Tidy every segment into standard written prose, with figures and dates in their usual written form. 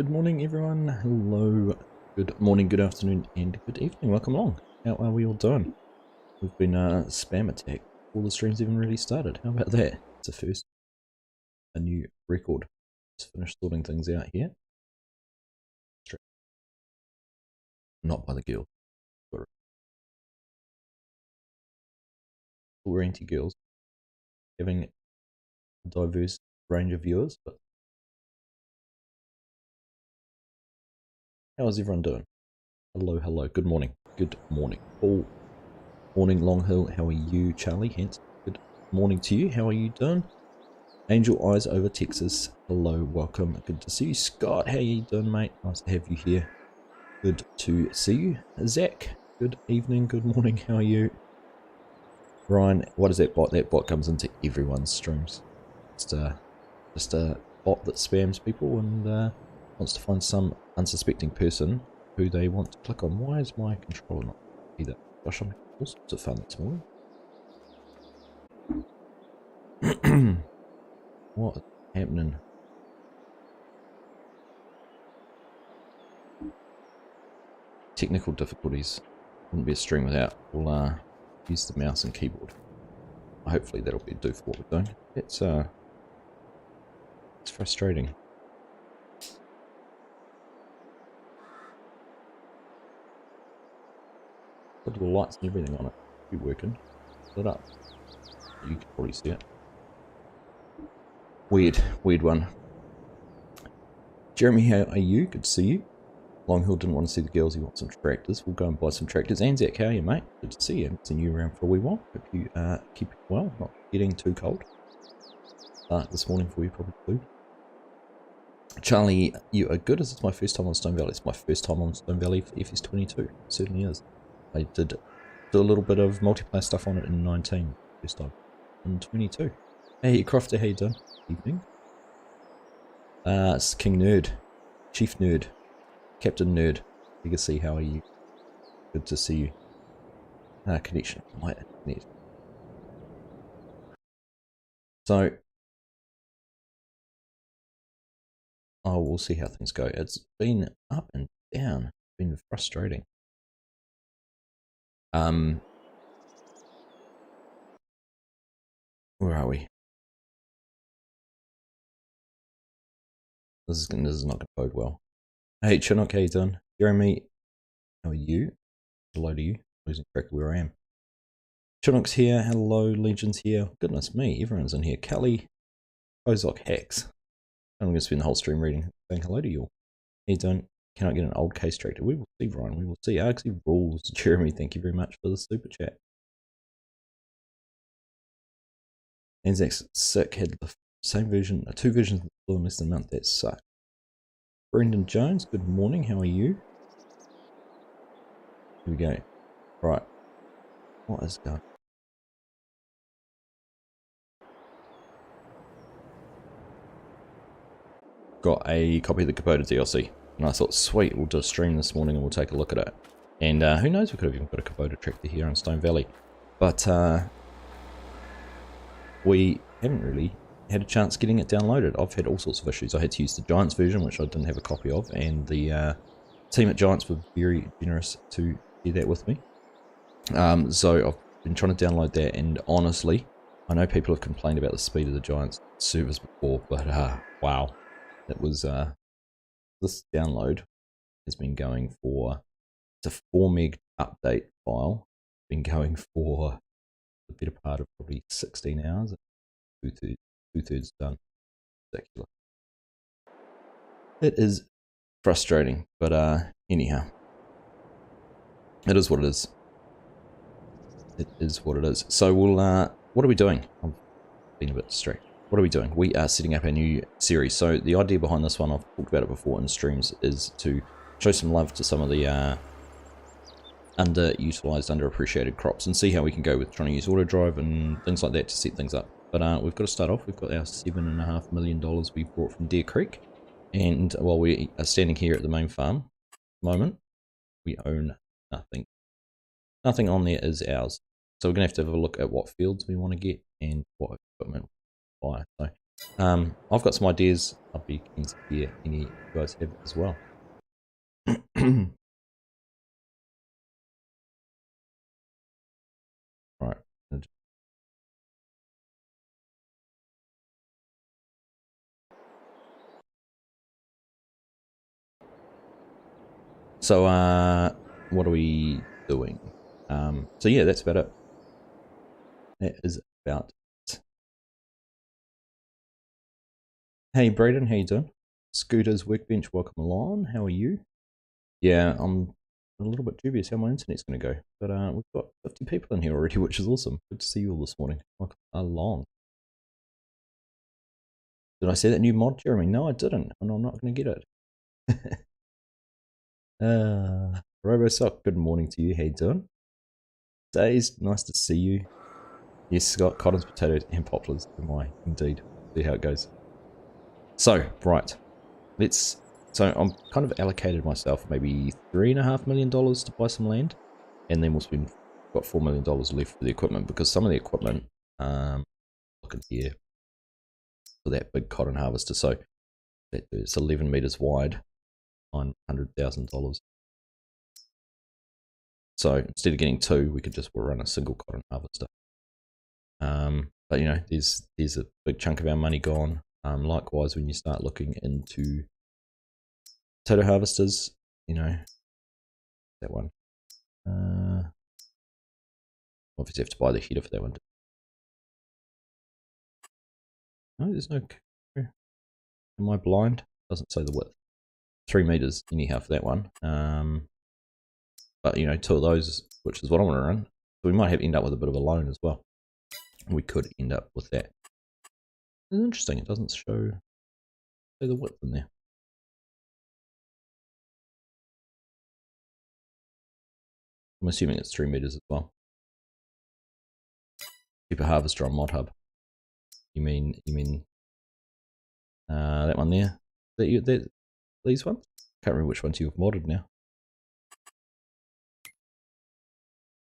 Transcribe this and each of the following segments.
Good morning, everyone. Hello. Good morning, good afternoon, and good evening. Welcome along. How are we all doing? We've been spam attacked before the stream's even really started. How about that? It's a first. A new record. Let's finish sorting things out here. Not by the girls. We're anti-girls. Having a diverse range of viewers, but how is everyone doing? Hello, hello. Good morning. Good morning. Paul. Morning, Long Hill. How are you, Charlie? Hence, good morning to you. How are you doing? Angel Eyes over Texas. Hello, welcome. Good to see you. Scott, how you doing, mate? Nice to have you here. Good to see you. Zach, good evening, good morning. How are you? Ryan, what is that bot? That bot comes into everyone's streams. Just a bot that spams people and wants to find some unsuspecting person who they want to click on. Why is my controller not either? Gosh, I'm having all sorts of fun this morning. What is happening? Technical difficulties. Wouldn't be a stream without. We'll use the mouse and keyboard. Hopefully that'll be do for what we're doing. It's frustrating. Got the lights and everything on it. Be working. Lit up. You can probably see it. Weird one. Jeremy, how are you? Good to see you. Longhill didn't want to see the girls, he wants some tractors. We'll go and buy some tractors. Anzac, how are you, mate? Good to see you. Haven't seen you around for a wee while. Hope you keep well, not getting too cold. This morning for you, probably too. Charlie, you are good. Is this my first time on Stone Valley? It's my first time on Stone Valley for FS22. It certainly is. I did do a little bit of multiplayer stuff on it in 19. First time in 22. Hey, Crofter, how you doing? Evening. It's King Nerd. Chief Nerd. Captain Nerd. Legacy, how are you? Good to see you. Connection. My internet. So, we'll see how things go. It's been up and down. It's been frustrating. Where are we? This is not going to bode well. Hey, Chinook, how you doing? Jeremy, how are you? Hello to you. Losing track of where I am. Chinook's here. Hello, Legion's here. Goodness me, everyone's in here. Kelly, Ozok Hacks. I'm going to spend the whole stream saying hello to you all. How you doing? Cannot get an old case tractor. We will see, Ryan. We will see. Argsy rules. Jeremy, thank you very much for the super chat. Anzac's sick. Had the same version, two versions in less than a month. That sucked. Brendan Jones, good morning. How are you? Here we go. Right. What is going on? Got a copy of the Kubota DLC. And I thought, sweet, we'll do a stream this morning and we'll take a look at it. And who knows, we could have even got a Kubota tractor here in Stone Valley. But we haven't really had a chance getting it downloaded. I've had all sorts of issues. I had to use the Giants version, which I didn't have a copy of, and the team at Giants were very generous to share that with me. So I've been trying to download that, and honestly, I know people have complained about the speed of the Giants service before, but wow, it was this download has been going for, it's a 4 meg update file, been going for the better part of probably 16 hours, two-thirds done. Ridiculous. It is frustrating, but anyhow, it is what it is. It is what it is. So we'll, what are we doing? I've been a bit distracted. What are we doing? We are setting up a new series. So the idea behind this one, I've talked about it before in streams, is to show some love to some of the underutilized, underappreciated crops and see how we can go with trying to use auto drive and things like that to set things up. But we've got to start off. We've got our $7.5 million we bought from Deer Creek, and while we are standing here at the main farm at the moment, we own nothing. Nothing on there is ours. So we're going to have a look at what fields we want to get and what equipment we buy. So I've got some ideas. I'll be keen to hear any you guys have as well. Right. So, what are we doing? So yeah, that's about it. That is about it. Hey, Braden, how you doing? Scooter's Workbench, welcome along. How are you? Yeah, I'm a little bit dubious how my internet's going to go, but we've got 50 people in here already, which is awesome. Good to see you all this morning. Welcome along. Did I say that new mod, Jeremy? No, I didn't, and I'm not going to get it. RoboSock, good morning to you. How you doing? Days, nice to see you. Yes, Scott, cottons, potatoes, and poplars. My indeed. See how it goes. So, right. So I'm kind of allocated myself maybe $3.5 million to buy some land. And then we'll spend, got $4 million left for the equipment, because some of the equipment, look in here, for that big cotton harvester. So it's 11 meters wide, $900,000. So instead of getting two, we could just run a single cotton harvester. But you know, there's a big chunk of our money gone. Likewise, when you start looking into potato harvesters, you know, that one. Obviously, have to buy the heater for that one. No, there's no. Am I blind? Doesn't say the width. 3 meters anyhow for that one. But you know, two of those, which is what I want to run. So we might end up with a bit of a loan as well. We could end up with that. It's interesting. It doesn't show the width in there. I'm assuming it's 3 meters as well. Keep a harvester on Mod Hub. You mean that one there? These ones? Can't remember which ones you've modded now.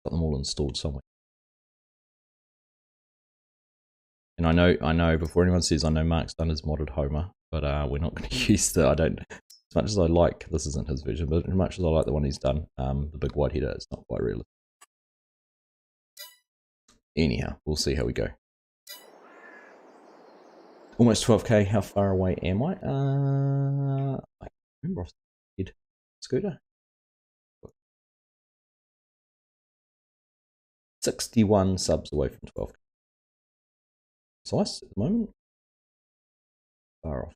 Got them all installed somewhere. And I know. Before anyone says, I know Mark's done his modded Homer, but we're not going to use the. I don't. As much as I like, this isn't his vision, but as much as I like the one he's done, the big white header, it's not quite realistic. Anyhow, we'll see how we go. Almost 12k. How far away am I? I can't remember off the head. Scooter. 61 subs away from 12k. Precise at the moment. Far off.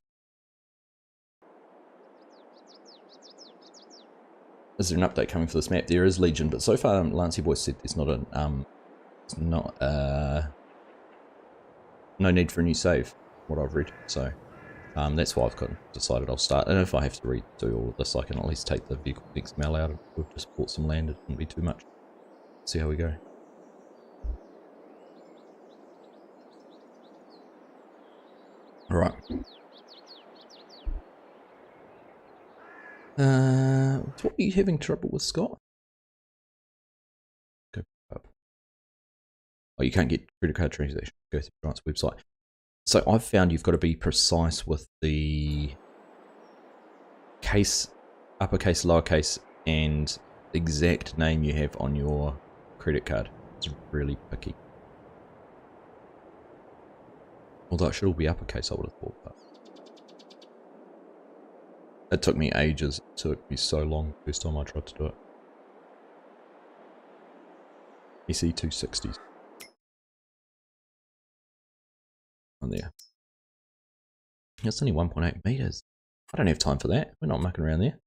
Is there an update coming for this map? There is Legion, but so far Lancy Boi said there's not no need for a new save, what I've read. So that's why I've decided I'll start. And if I have to redo all of this, I can at least take the vehicle XML out and we've just bought some land. It wouldn't be too much. See how we go. All right. What are you having trouble with, Scott? Go up. Oh, you can't get credit card transaction. Go to the Giant's website. So I've found you've got to be precise with the case, uppercase, lowercase, and exact name you have on your credit card. It's really picky. Although it should all be uppercase, I would have thought. But it took me ages. It took me so long the first time I tried to do it. SE260s. On there. It's only 1.8 meters. I don't have time for that. We're not mucking around there.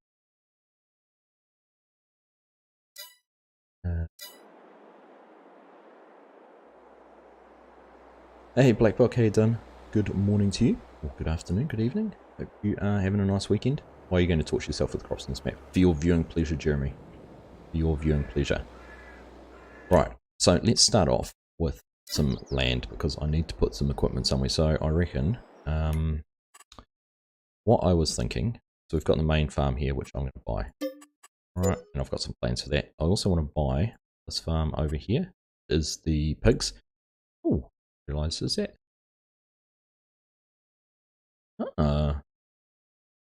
Hey Black Book, how you doing? Good morning to you. Or good afternoon, good evening. Hope you are having a nice weekend. Why are you going to torture yourself with crops on this map? For your viewing pleasure, Jeremy. For your viewing pleasure. Right, so let's start off with some land because I need to put some equipment somewhere. So I reckon what I was thinking, so we've got the main farm here, which I'm going to buy. Alright, and I've got some plans for that. I also want to buy this farm over here, is the pigs. Oh, realises that.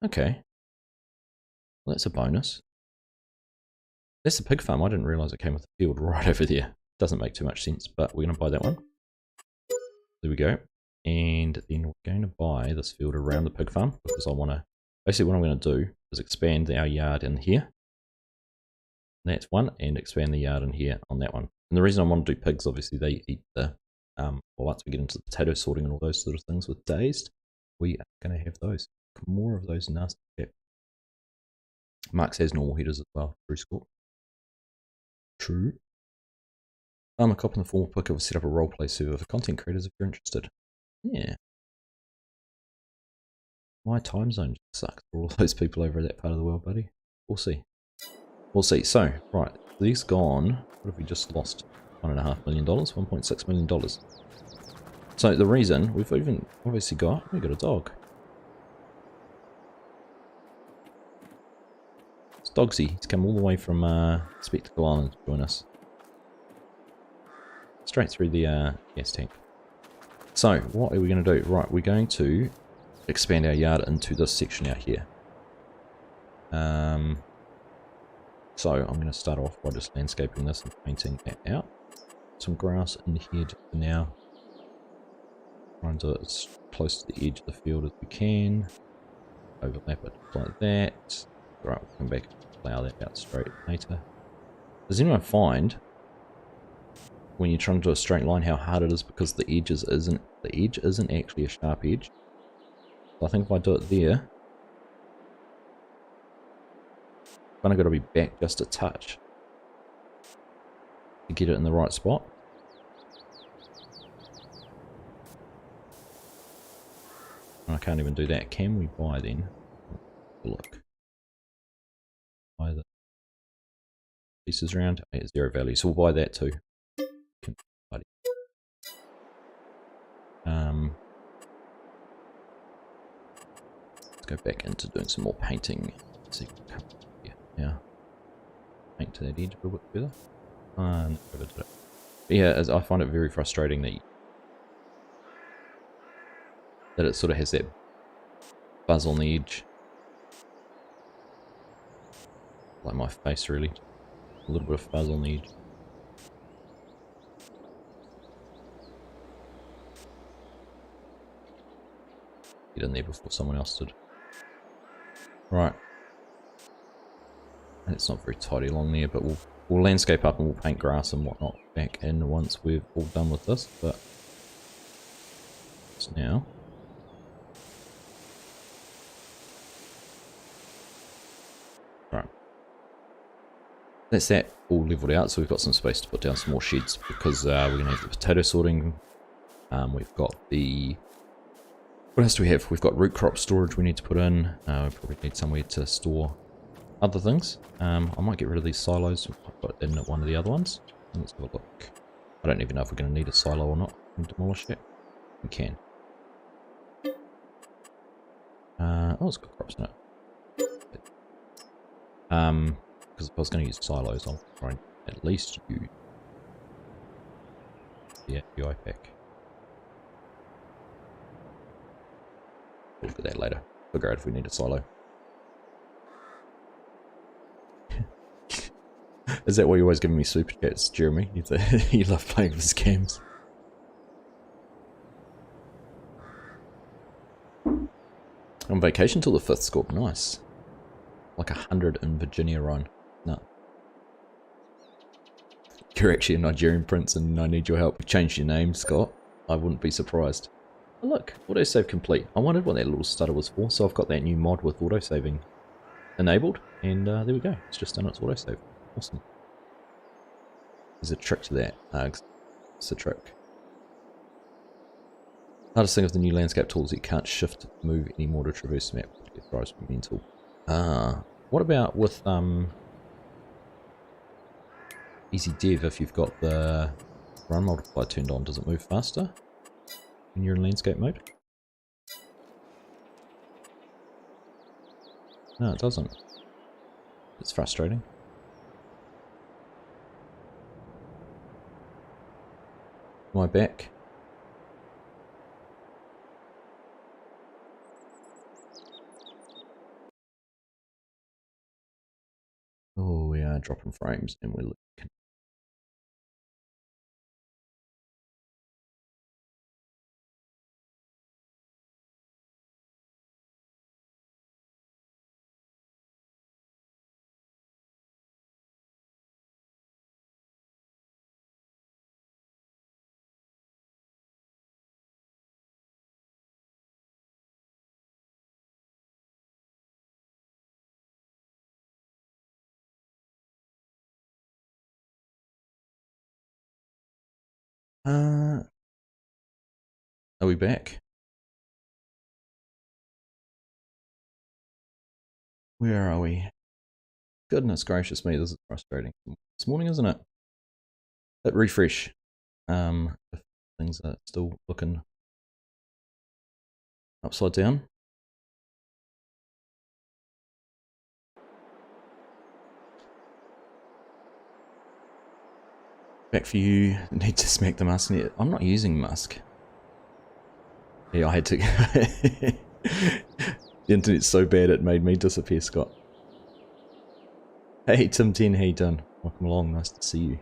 Okay. Well, that's a bonus. That's the pig farm. I didn't realise it came with a field right over there. Doesn't make too much sense, but we're going to buy that one. There we go. And then we're going to buy this field around the pig farm because I want to... Basically what I'm going to do is expand our yard in here. That's one, and expand the yard in here on that one. And the reason I want to do pigs, obviously they eat the... well, once we get into the potato sorting and all those sort of things with dazed, we are going to have those. More of those nasty crap. Marks has normal headers as well. True score. True. I'm a cop in the former picker will set up a roleplay server for content creators if you're interested. Yeah. My time zone sucks for all those people over that part of the world, buddy. We'll see. We'll see. So, right. These gone. What have we just lost? $1.5 million? $1.6 million. So, the reason we've even obviously got... We got a dog. It's Dogsy. He's come all the way from Spectacle Island to join us. Straight through the gas tank. So, what are we going to do? Right, we're going to expand our yard into this section out here. So, I'm going to start off by just landscaping this and painting that out. Some grass in here just for now. Try and do it as close to the edge of the field as we can. Overlap it like that. Right, we'll come back and plough that out straight later. Does anyone find, when you're trying to do a straight line, how hard it is because the edge isn't actually a sharp edge? So I think if I do it there, I've kind of got to be back just a touch to get it in the right spot. I can't even do that. Can we buy then? Look. Buy the pieces around. 0 value. So we'll buy that too. Let's go back into doing some more painting. Let's see. Yeah. Paint to that edge a little bit further. And over to it. But yeah, as I find it very frustrating that it sort of has that buzz on the edge. Like my face, really. A little bit of fuzz on the edge. Get in there before someone else did. Right. It's not very tidy along there, but we'll landscape up and we'll paint grass and whatnot back in once we've all done with this. But just now. Right. That's that all leveled out, so we've got some space to put down some more sheds because we're going to have the potato sorting. We've got the... What else do we have? We've got root crop storage we need to put in. We probably need somewhere to store other things. I might get rid of these silos and put in one of the other ones. Let's have a look. I don't even know if we're going to need a silo or not. Can we demolish it? We can. Oh, it's got crops in it. Because if I was going to use silos, I'll try and at least use the API pack. We'll look at that later. Figure out if we need a silo. Is that why you're always giving me super chats, Jeremy? You love playing with scams. On vacation till the 5th, Scorp. Nice. Like 100 in Virginia, Ryan. No. You're actually a Nigerian prince and I need your help. Change your name, Scott. I wouldn't be surprised. Oh look, autosave complete. I wondered what that little stutter was for, so I've got that new mod with autosaving enabled, and there we go. It's just done its autosave. Awesome. There's a trick to that, Args. It's a trick. Hardest thing with the new landscape tools, you can't shift move anymore to traverse the map. It drives me mental. What about with Easy Dev? If you've got the run multiplier turned on, does it move faster when you're in landscape mode? No, it doesn't. It's frustrating. Am I back? Oh, we are dropping frames and we're looking. Are we back? Where are we? Goodness gracious me, this is frustrating. This morning, isn't it? Hit refresh. If things are still looking upside down. Back for you. Need to smack the mask. I'm not using mask. Yeah, I had to. The internet's so bad it made me disappear, Scott. Hey, Tim 10, how you doing? Welcome along, nice to see you.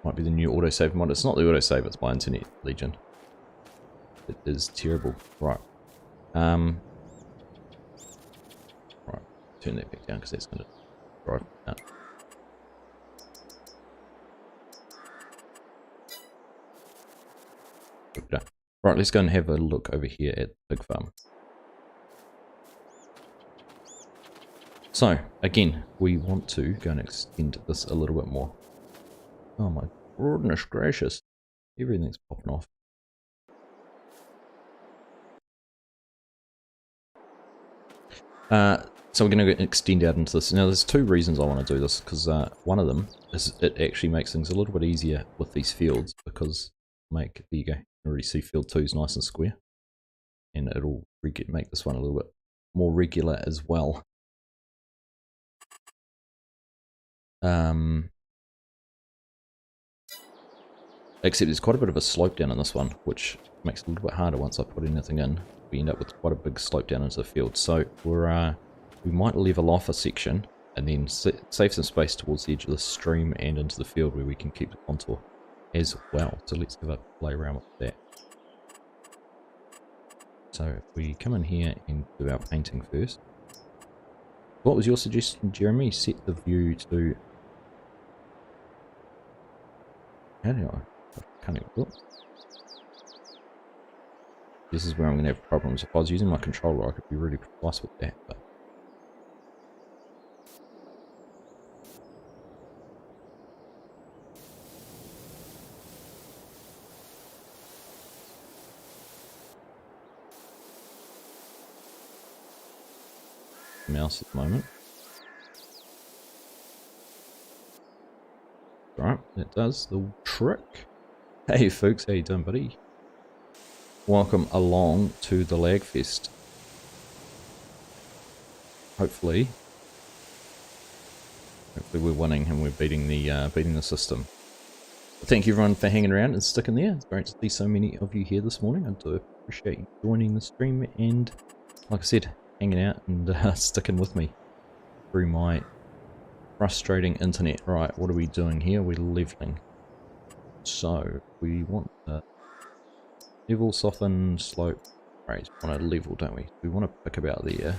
Might be the new autosave mod. It's not the autosave, it's my internet, Legion. It is terrible. Right. Right. Turn that back down because that's going to drive me out. Right, let's go and have a look over here at the pig farm. So, again, we want to go and extend this a little bit more. Oh my goodness gracious. Everything's popping off. So we're going to extend out into this. Now there's two reasons I want to do this, because one of them is it actually makes things a little bit easier with these fields, because there you go, you already see field 2 is nice and square, and it'll make this one a little bit more regular as well. Except there's quite a bit of a slope down in this one, which makes it a little bit harder once I put anything in. We end up with quite a big slope down into the field, so we might level off a section and then save some space towards the edge of the stream and into the field where we can keep the contour as well. So let's have a play around with that. So if we come in here and do our painting first. What was your suggestion, Jeremy? Set the view to... How do I can't even look. This is where I'm going to have problems. If I was using my controller, I could be really precise with that, but... mouse at the moment. Right, that does the trick. Hey folks, how you doing, buddy? Welcome along to the Lagfest. Hopefully we're winning and we're beating the system. Thank you everyone for hanging around and sticking there. It's great to see so many of you here this morning. I do appreciate you joining the stream and, like I said, hanging out and sticking with me through my frustrating internet. Right, what are we doing here? We're leveling. So we want level, soften, slope. Right, we want to level, don't we? We want to pick about there.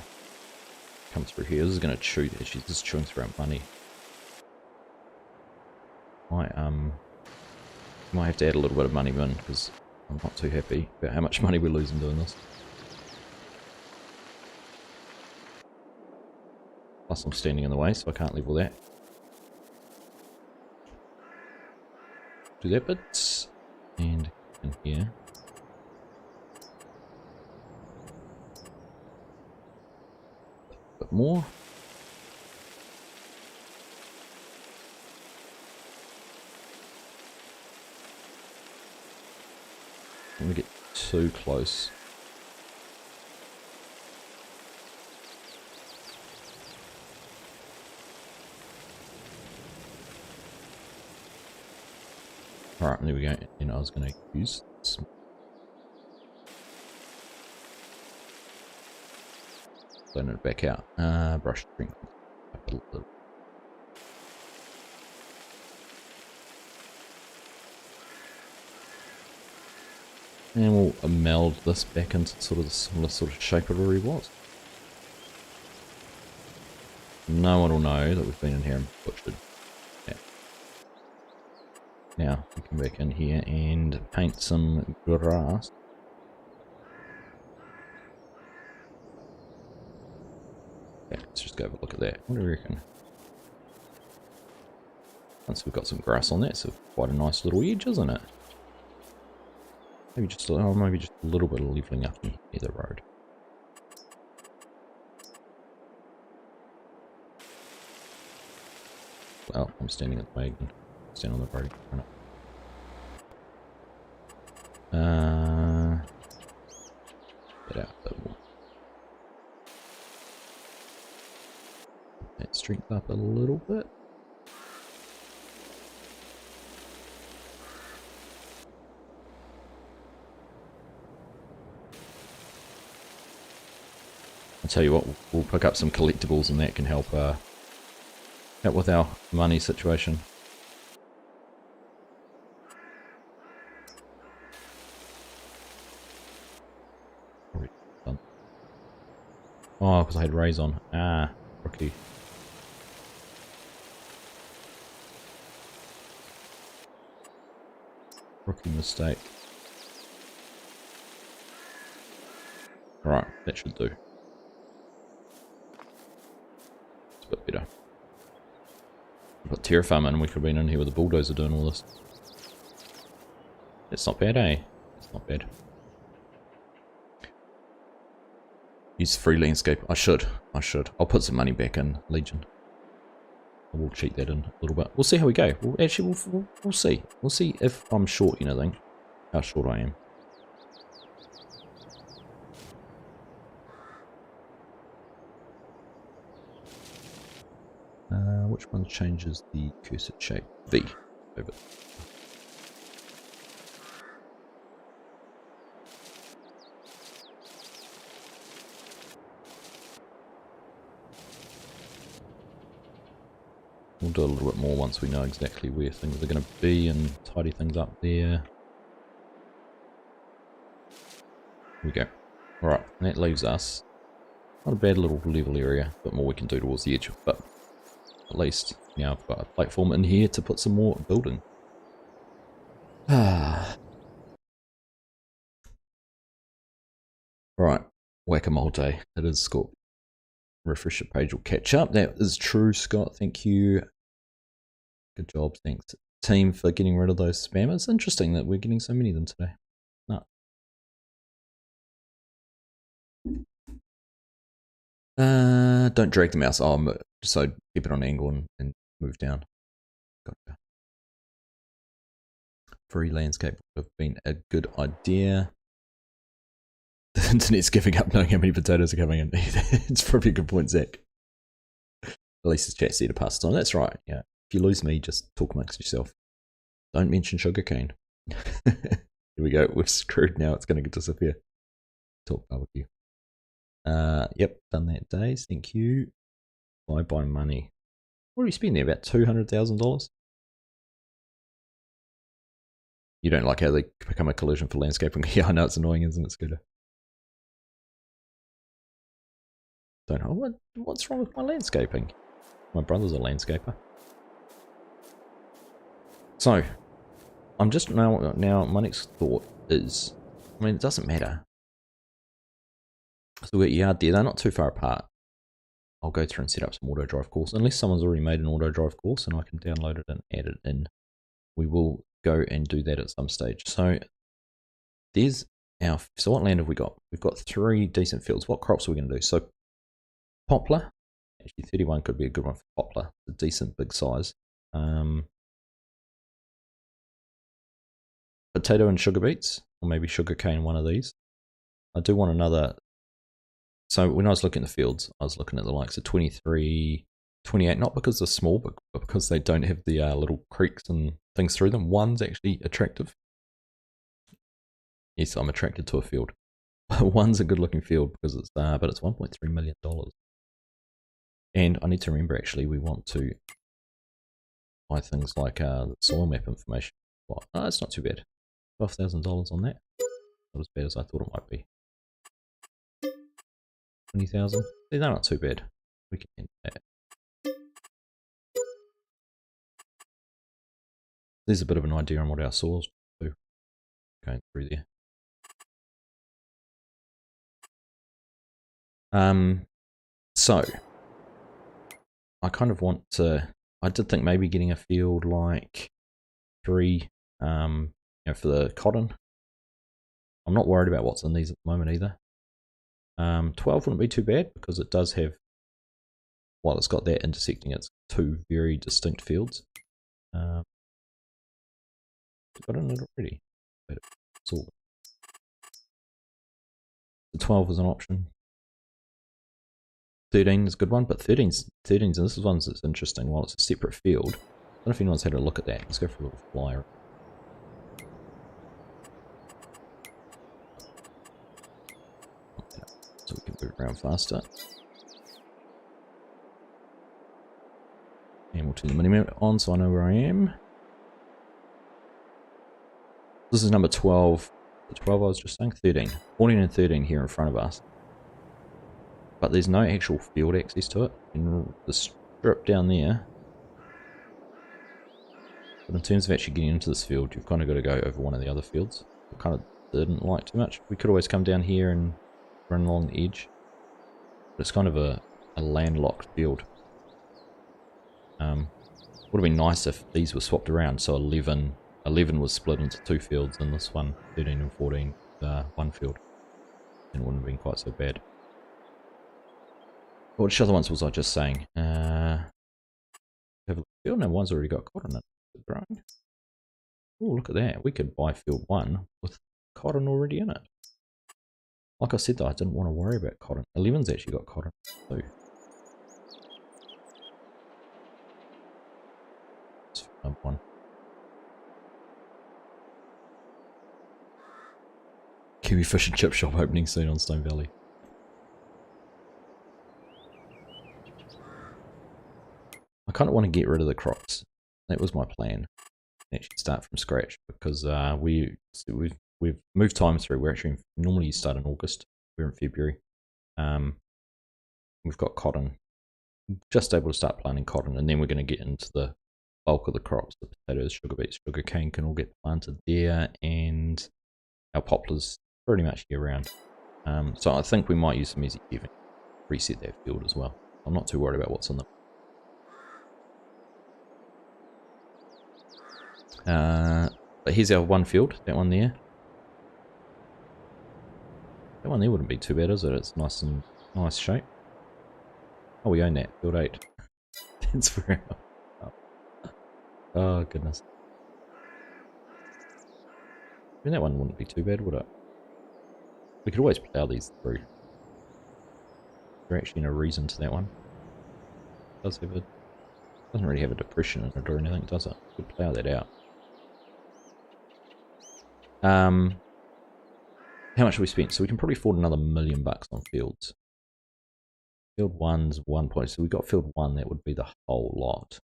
Come through here. This is going to chew. She's just chewing through our money. Might have to add a little bit of money in because I'm not too happy about how much money we're losing doing this. Plus I'm standing in the way, so I can't level that. Do that bit. And in here. A bit more. Don't want to get too close. Alright, there we go. And I was going to use this. blend it back out. Brush strength up a little. And we'll meld this back into sort of the similar sort of shape it already was. No one will know that we've been in here and butchered. Yeah. Now, we come back in here and paint some grass. Okay, let's just go have a look at that. What do you reckon? Once we've got some grass on that, so quite a nice little edge, isn't it? Maybe just a little bit of leveling up near the road. Well, I'm standing at the wagon. Stand on the road. Get out a bit more. That strength up a little bit. I'll tell you what, we'll pick up some collectibles and that can help help with our money situation. Oh, because I had rays on. Ah, rookie. Rookie mistake. Right, that should do. It's a bit better. Got Terrafarm in, we could have been in here with a bulldozer doing all this. It's not bad, eh? It's not bad. Use free landscape. I should. I'll put some money back in Legion. We'll cheat that in a little bit. We'll see how we go. We'll see. We'll see if I'm short anything. How short I am. Which one changes the cursor shape? V. Over. We'll do a little bit more once we know exactly where things are going to be and tidy things up there. Here we go. Alright, and that leaves us not a bad little level area. A bit more we can do towards the edge, but at least now I've got a platform in here to put some more building. Right, whack-a-mole day. It is Scorp. Refresh your page will catch up. That is true, Scott. Thank you. Good job. Thanks, team, for getting rid of those spammers. Interesting that we're getting so many of them today. No. Don't drag the mouse. Oh, so keep it on angle and move down. Gotcha. Free landscape would have been a good idea. The internet's giving up knowing how many potatoes are coming in. It's probably a good point, Zach. At least his chat said to pass it on. That's right. Yeah. If you lose me, just talk amongst yourself. Don't mention sugarcane. Here we go. We're screwed now. It's going to disappear. Talk barbecue. Yep. Done that, Days. Thank you. Buy money. What are you spending there? About $200,000? You don't like how they become a collision for landscaping? Yeah, I know it's annoying, isn't it, Scooter? Don't know. What's wrong with my landscaping? My brother's a landscaper. So, I'm just now my next thought is, I mean, it doesn't matter. So we got yard there, they're not too far apart. I'll go through and set up some auto drive course. Unless someone's already made an auto drive course and I can download it and add it in. We will go and do that at some stage. So there's our, so what land have we got? We've got 3 decent fields. What crops are we going to do? So poplar, actually 31 could be a good one for poplar. It's a decent big size. Potato and sugar beets, or maybe sugar cane, one of these. I do want another. So when I was looking at the fields, I was looking at the likes of 23, 28, not because they're small, but because they don't have the little creeks and things through them. One's actually attractive. Yes, I'm attracted to a field. One's a good looking field because it's but it's $1.3 million. And I need to remember actually we want to buy things like the soil map information. Well, it's not too bad. $12,000 on that. Not as bad as I thought it might be. 20,000. They're not too bad. We can end that. There's a bit of an idea on what our soils do going through there. So I kind of want to. I did think maybe getting a field like 3, for the cotton. I'm not worried about what's in these at the moment either. 12 wouldn't be too bad because it does have, while it's got that intersecting, it's 2 very distinct fields. Got in it already. But it's all. The 12 is an option. 13 is a good one, but 13's and this is one that's interesting. While it's a separate field, I don't know if anyone's had a look at that. Let's go for a little flyer. So we can move around faster. And we'll turn the mini-map on so I know where I am. This is number 12. The 12 I was just saying, 13. 14 and 13 here in front of us. But there's no actual field access to it. In the strip down there. But in terms of actually getting into this field, you've kind of got to go over one of the other fields. I kind of didn't like too much. We could always come down here and run along the edge. But it's kind of a landlocked field. Would have been nice if these were swapped around. So 11 was split into 2 fields, and this one, 13 and 14, one field. And it wouldn't have been quite so bad. But which other ones was I just saying? Have a look. Field number 1's already got cotton in it. Growing. Oh, look at that. We could buy field 1 with cotton already in it. Like I said though, I didn't want to worry about cotton. 11's actually got cotton too. Number 1. Kiwi fish and chip shop opening soon on Stone Valley. I kind of want to get rid of the crops. That was my plan. Actually start from scratch because we've moved time through. We're actually normally you start in August. We're in February. We've got cotton. Just able to start planting cotton, and then we're going to get into the bulk of the crops. The potatoes, sugar beets, sugar cane can all get planted there, and our poplars pretty much year round. So I think we might use some easy giving. Reset that field as well. I'm not too worried about what's in them. But here's our one field, that one there. That one there wouldn't be too bad, is it? It's nice and nice shape. Oh, we own that, field 8. That's for oh, goodness. I mean, that one wouldn't be too bad, would it? We could always plough these through. There's actually no reason to that one. It does have a, doesn't really have a depression in it or anything, does it? We could plough that out. How much have we spent? So we can probably afford another $1 million on fields. Field 1's 1 point. So we got field 1, that would be the whole lot.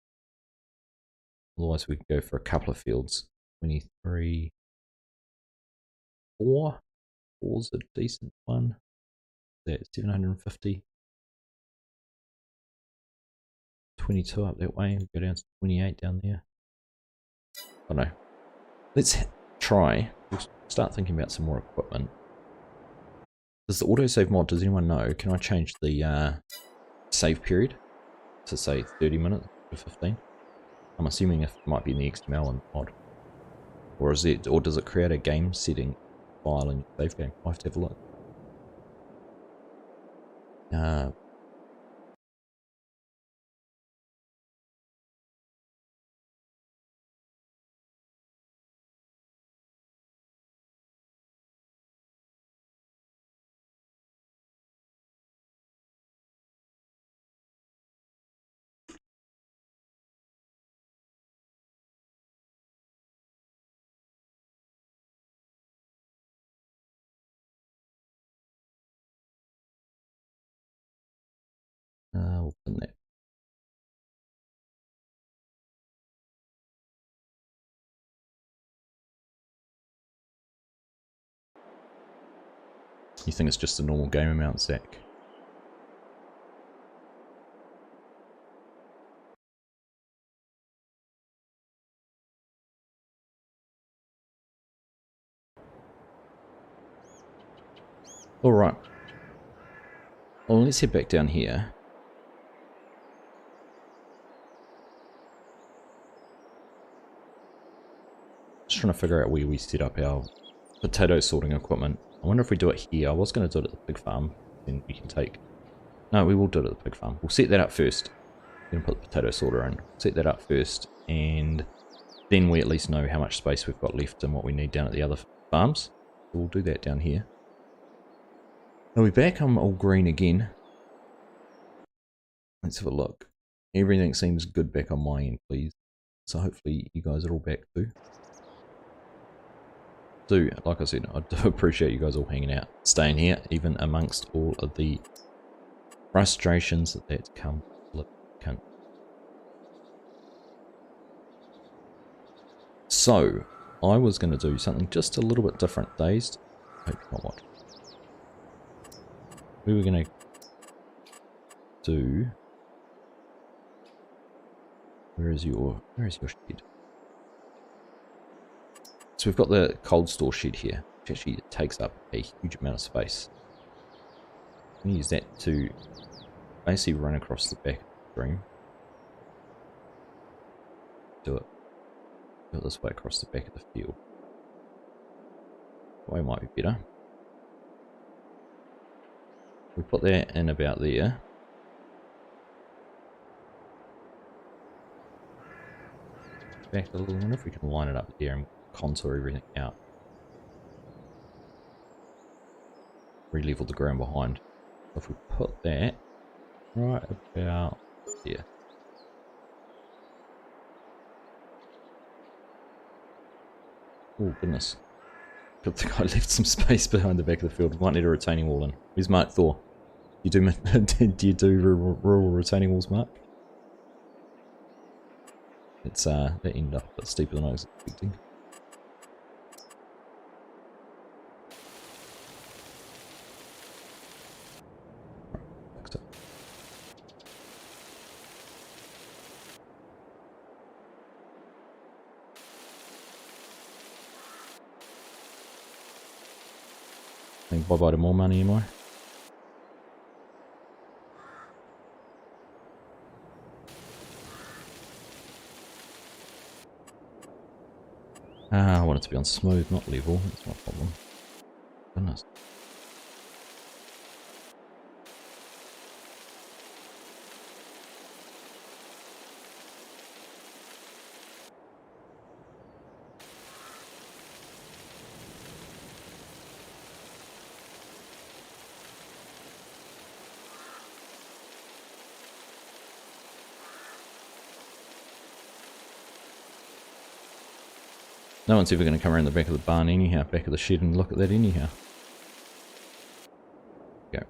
Otherwise we could go for a couple of fields. 23. 4. 4's a decent one. That's 750. 22 up that way. We go down to 28 down there. I don't know. Let's try. We'll start thinking about some more equipment. Does the autosave mod, does anyone know, can I change the save period to say 30 minutes to 15? I'm assuming it might be in the XML and mod. Or is it, or does it create a game setting file in your save game? I have to have a look. You think it's just a normal game amount, Zach? Alright. Well, let's head back down here. Just trying to figure out where we set up our potato sorting equipment. I wonder if we do it here. I was going to do it at the pig farm. Then we can take... No, we will do it at the pig farm. We'll set that up first. We're going to put the potato sorter in. Set that up first. And then we at least know how much space we've got left and what we need down at the other farms. So we'll do that down here. Are we back? I'm all green again. Let's have a look. Everything seems good back on my end, please. So hopefully you guys are all back too. So, like I said, I do appreciate you guys all hanging out, staying here, even amongst all of the frustrations that come with cunt. So, I was going to do something just a little bit different. Dazed. Hope you're not watching. We were going to do... Where is your shed? So we've got the cold store shed here, which actually takes up a huge amount of space. I'm going to use that to basically run across the back of the stream. Do it this way across the back of the field. That way might be better. We put that in about there. Back a little. I wonder if we can line it up there and contour everything out. Re-level the ground behind. If we put that right about there. Oh goodness. Good thing I left some space behind the back of the field. Might need a retaining wall in. Where's Mark Thor? Do you do rural retaining walls, Mark? It's that ended up a bit steeper than I was expecting. I think bye-bye to more money, am I? I want it to be on smooth, not level. That's my problem. Goodness. No one's ever going to come around the back of the barn anyhow, back of the shed and look at that anyhow. Go.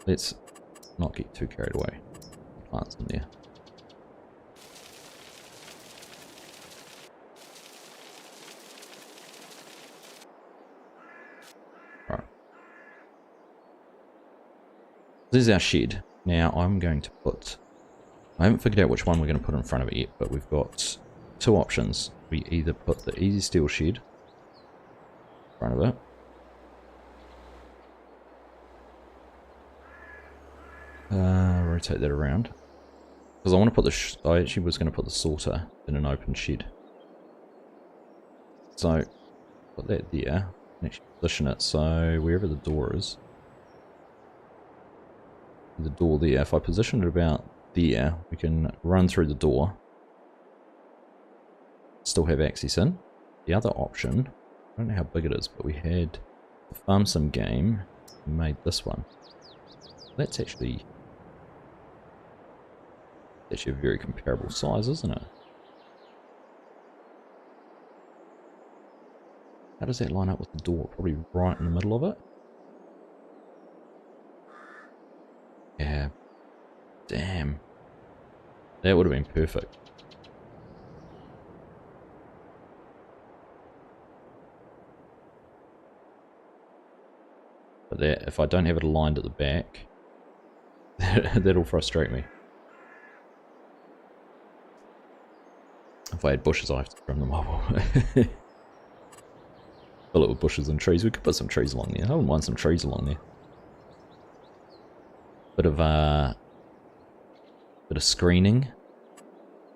Let's not get too carried away. Plants in there. Right. This is our shed. Now I'm going to put... I haven't figured out which one we're going to put in front of it yet, but we've got two options. We either put the easy steel shed in front of it. Rotate that around. Because I want to put the... I actually was going to put the sorter in an open shed. So, put that there. And actually position it so wherever the door is. The door there. If I position it about there, we can run through the door. Still have access in. The other option, I don't know how big it is, but we had the farm sim game. We made this one. That's actually a very comparable size, isn't it? How does that line up with the door? Probably right in the middle of it. Yeah. Damn. That would have been perfect. But that, if I don't have it aligned at the back, that'll frustrate me. If I had bushes, I have to trim them up. Fill it with bushes and trees. We could put some trees along there. I wouldn't mind some trees along there. Bit of screening.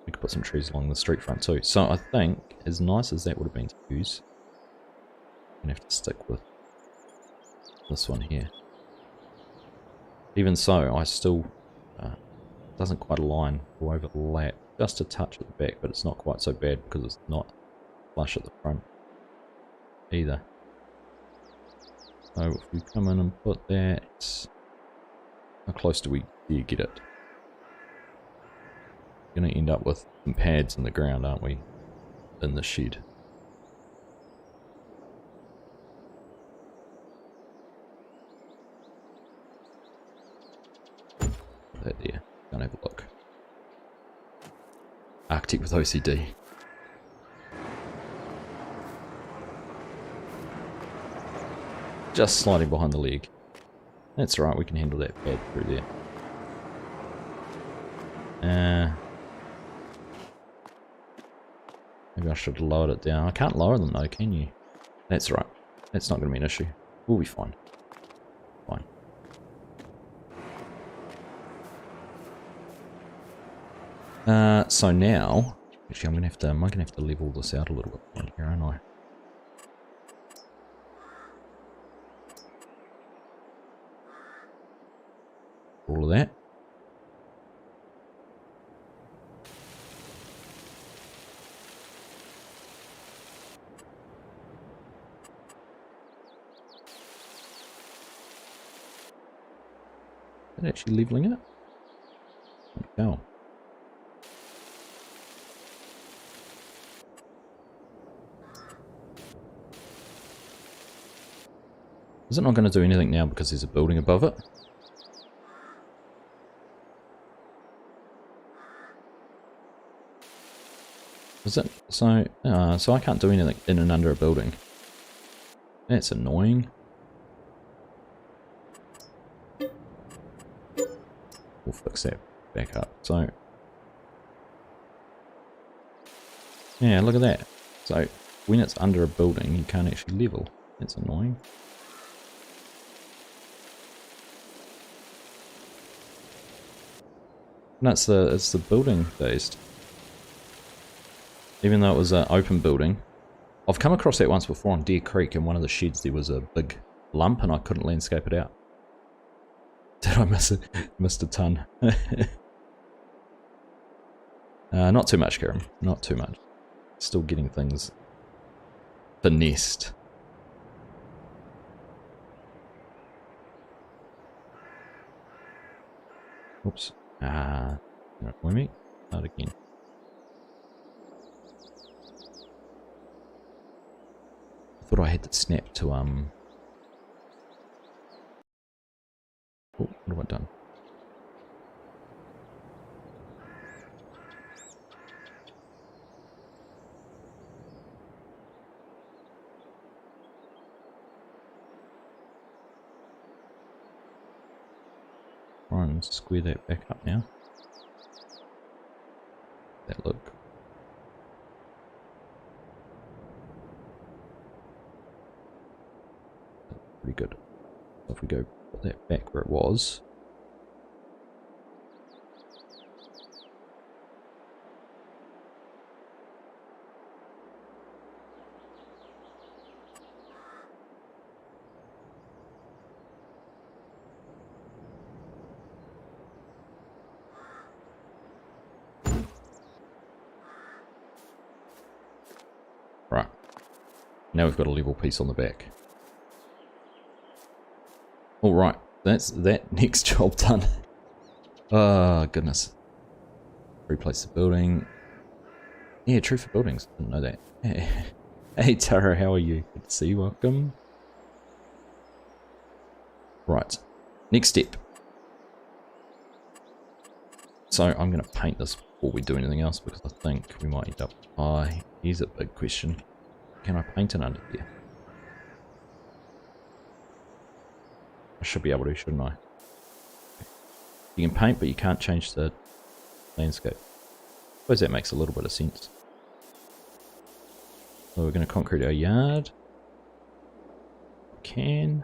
We could put some trees along the street front too. So I think, as nice as that would have been to use, I'm gonna have to stick with this one here. Even so, I still doesn't quite align or overlap. Just a touch at the back, but it's not quite so bad because it's not flush at the front either. So if we come in and put that, how close do we get it? We're going to end up with some pads in the ground, aren't we? In the shed. Put that there. Go and have a look. Architect with OCD. Just sliding behind the leg. That's right, we can handle that pad through there. Maybe I should have lowered it down. I can't lower them though, can you? That's right. That's not going to be an issue. We'll be fine. Fine. So now, actually, am I gonna have to level this out a little bit right here, aren't I? All of that. Is that actually leveling it? Oh. Is it not going to do anything now because there's a building above it? Is it? So I can't do anything in and under a building. That's annoying. We'll fix that back up. So, yeah, look at that. So, when it's under a building, you can't actually level. That's annoying. No, it's the building based. Even though it was an open building. I've come across that once before on Deer Creek. In one of the sheds there was a big lump and I couldn't landscape it out. Did I miss it? Missed a ton. Not too much, Karen. Not too much. Still getting things finessed. Oops. Let me start again. I thought I had to snap to Oh, what have I done? Try and square that back up now. That look. Pretty good. So if we go put that back where it was. Right. Now we've got a level piece on the back. Alright, that's that next job done. Oh, goodness. Replace the building. Yeah, true for buildings. Didn't know that. Hey Tara, how are you? Good to see you. Welcome. Right. Next step. So I'm going to paint this before we do anything else because I think we might end up... here's a big question. Can I paint it under here? I should be able to, shouldn't I? You can paint, but you can't change the landscape. I suppose that makes a little bit of sense. So we're going to concrete our yard. Can.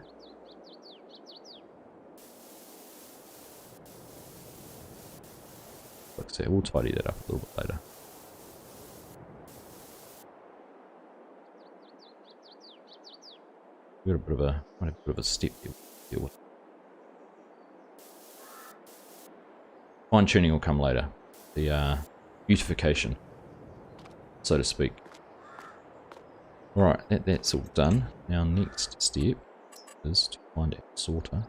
Like I say, we'll tidy that up a little bit later. We've got might have a bit of a step here to deal with. Fine tuning will come later. The beautification, so to speak. Right, that's all done. Now next step is to find a sorter.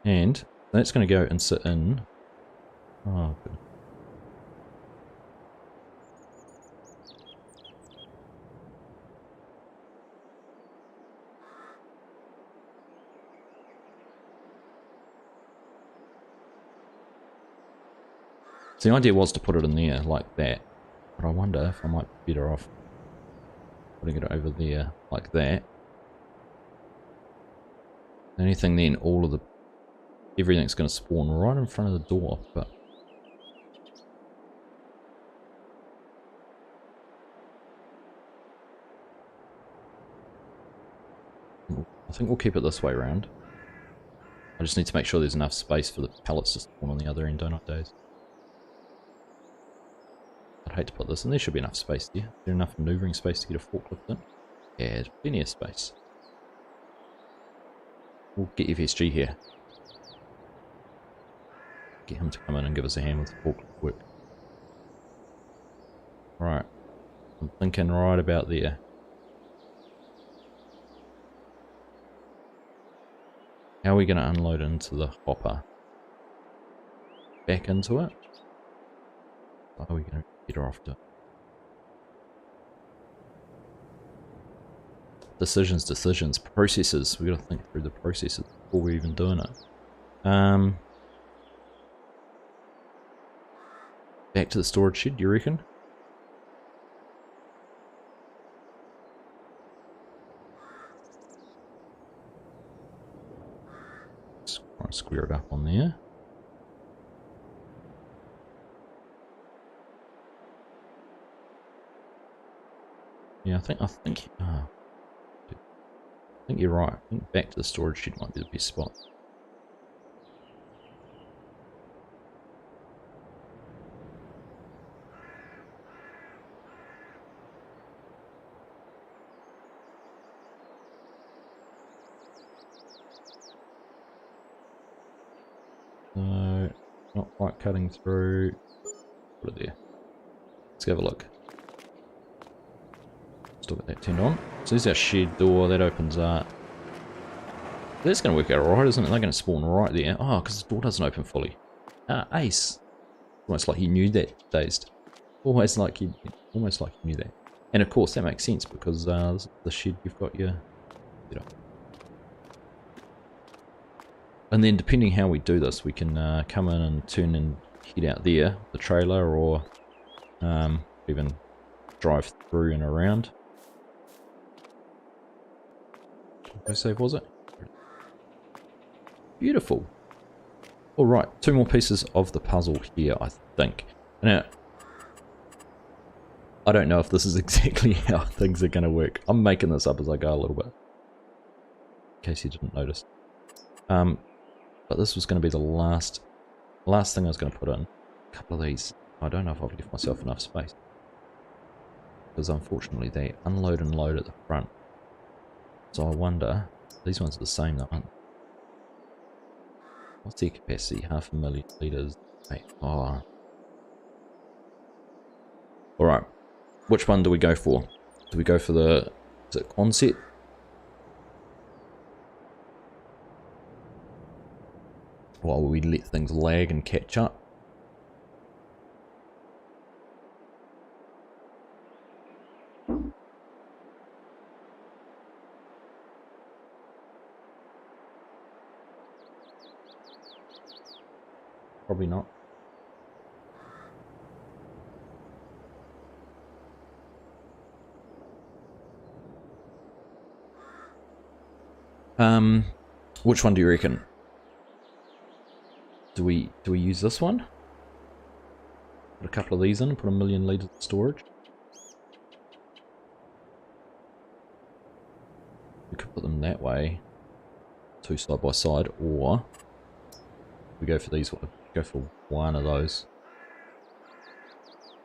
And that's going to go and sit in. Oh, good. So the idea was to put it in there like that, but I wonder if I might be better off putting it over there like that. Anything then, everything's going to spawn right in front of the door, but I think we'll keep it this way around. I just need to make sure there's enough space for the pallets to spawn on the other end, don't I, Days? I'd hate to put this in. There should be enough space there. Is there enough maneuvering space to get a forklift in? Yeah, there's plenty of space. We'll get FSG here. Get him to come in and give us a hand with the forklift work. Right. I'm thinking right about there. How are we going to unload into the hopper? Back into it? Or are we going to get her off to? Decisions. Processes. We've got to think through the processes before we're even doing it. Back to the storage shed, do you reckon? Try and square it up on there. Yeah, I think you're right. I think back to the storage shed might be the best spot. So, not quite cutting through. Put it there. Let's have a look. Still got that turned on. So there's our shed door, that opens up. That's going to work out alright, isn't it? They're going to spawn right there. Oh, because the door doesn't open fully. Ace. Almost like he knew that, Dazed. Almost like he knew that. And of course, that makes sense because the shed you've got your... And then depending how we do this, we can come in and turn and head out there, the trailer, or even drive through and around. How safe was it? Beautiful. Alright, 2 more pieces of the puzzle here, I think. Now, I don't know if this is exactly how things are going to work. I'm making this up as I go a little bit. In case you didn't notice. But this was going to be the last thing I was going to put in. A couple of these. I don't know if I've left myself enough space. Because unfortunately they unload and load at the front. So I wonder, these ones are the same though, aren't they? What's their capacity? 500,000 litres. Oh. Alright. Which one do we go for? Do we go for the... is it Quonset? Or will we let things lag and catch up? Probably not. Which one do you reckon? Do we use this one? Put a couple of these in and put 1,000,000 litres of storage. We could put them that way, 2 side by side, or we go for these. Go for one of those.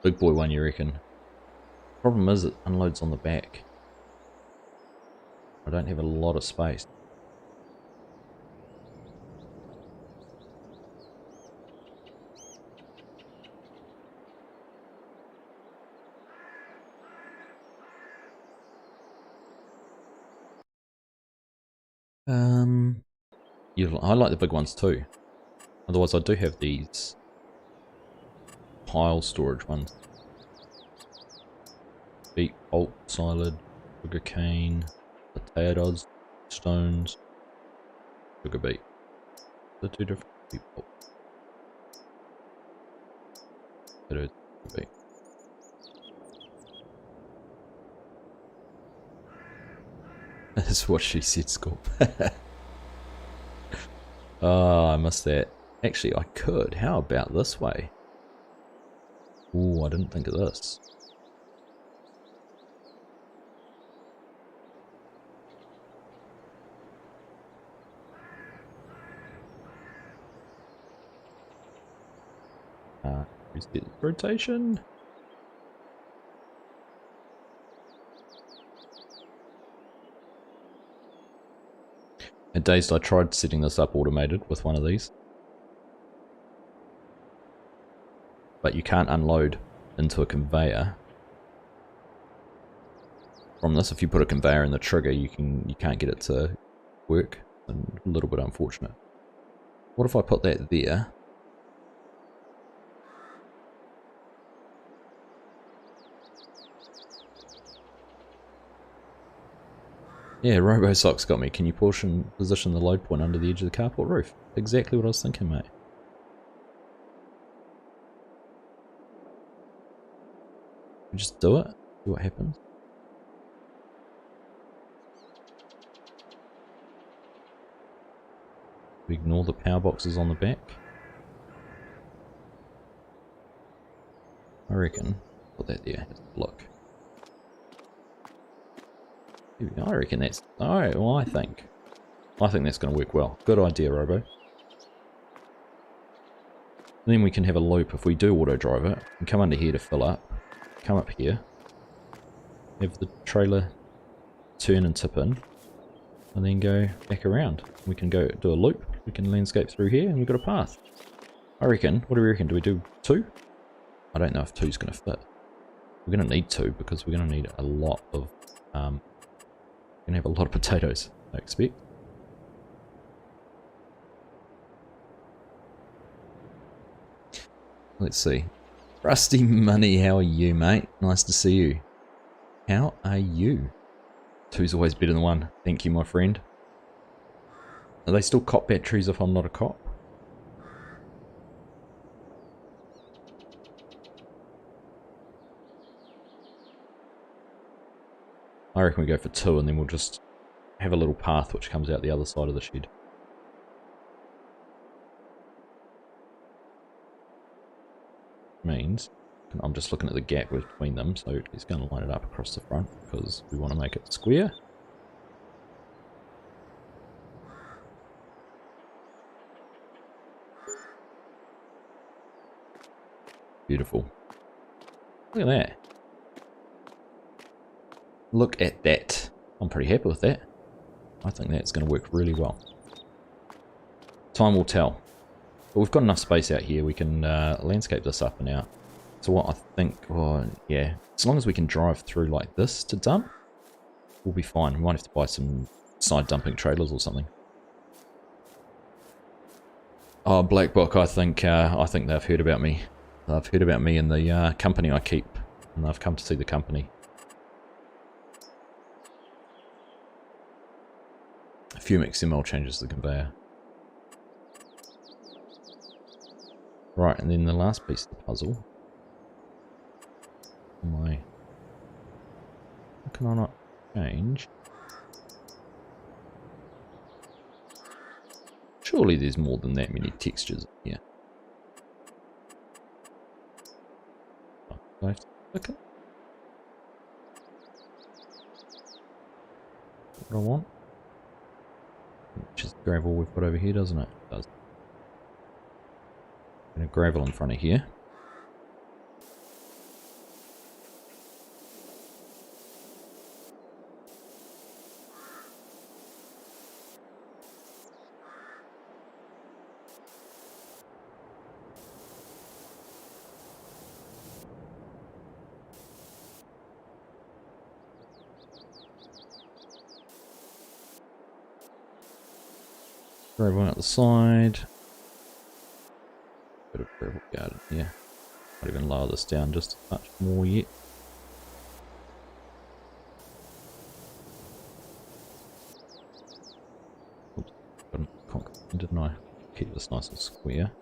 Big boy one, you reckon? Problem is, it unloads on the back. I don't have a lot of space. I like the big ones too. Otherwise, I do have these pile storage ones. Beet, pulp, silage, sugar cane, potatoes, stones, sugar beet. The 2 different beet pulp. Potatoes, sugar beet. That's what she said, Scorp. Oh, I missed that. Actually, I could. How about this way? Ooh, I didn't think of this. Reset rotation. At Dazed, I tried setting this up automated with one of these. But you can't unload into a conveyor. From this, if you put a conveyor in the trigger, you can't get it to work. A little bit unfortunate. What if I put that there? Yeah, RoboSock's got me. Can you position the load point under the edge of the carport roof? Exactly what I was thinking, mate. We just do it, see what happens. We ignore the power boxes on the back. I reckon. Put that there. Look. I reckon that's... Alright, well I think that's going to work well. Good idea, Robo. And then we can have a loop if we do auto drive it. And come under here to fill up. Come up here. Have the trailer turn and tip in. And then go back around. We can go do a loop. We can landscape through here and we've got a path. I reckon. What do we reckon? Do we do 2? I don't know if 2's going to fit. We're going to need 2 because we're going to need a lot of... We're going to have a lot of potatoes, I expect. Let's see. Rusty Money, how are you, mate? Nice to see you. How are you? 2's always better than 1. Thank you, my friend. Are they still cop batteries if I'm not a cop? I reckon we go for 2 and then we'll just have a little path which comes out the other side of the shed. Means, I'm just looking at the gap between them, so it's going to line it up across the front because we want to make it square. Beautiful. Look at that. Look at that. I'm pretty happy with that. I think that's going to work really well. Time will tell. But we've got enough space out here. We can landscape this up and out. So what I think, oh yeah, as long as we can drive through like this to dump, we'll be fine. We might have to buy some side dumping trailers or something. Oh, Black Book, I think they've heard about me. They've heard about me and the company I keep, and they've come to see the company. A few XML changes to the conveyor. Right, and then the last piece of the puzzle. How can I not change? Surely there's more than that many textures here. Okay. What I want. Just gravel we've got over here, doesn't it? It does. And a gravel in front of here. Gravel out the side. Bit of gravel garden here. Might even lower this down just a touch more yet. Oops, got a concrete, didn't I? Keep this nice and square.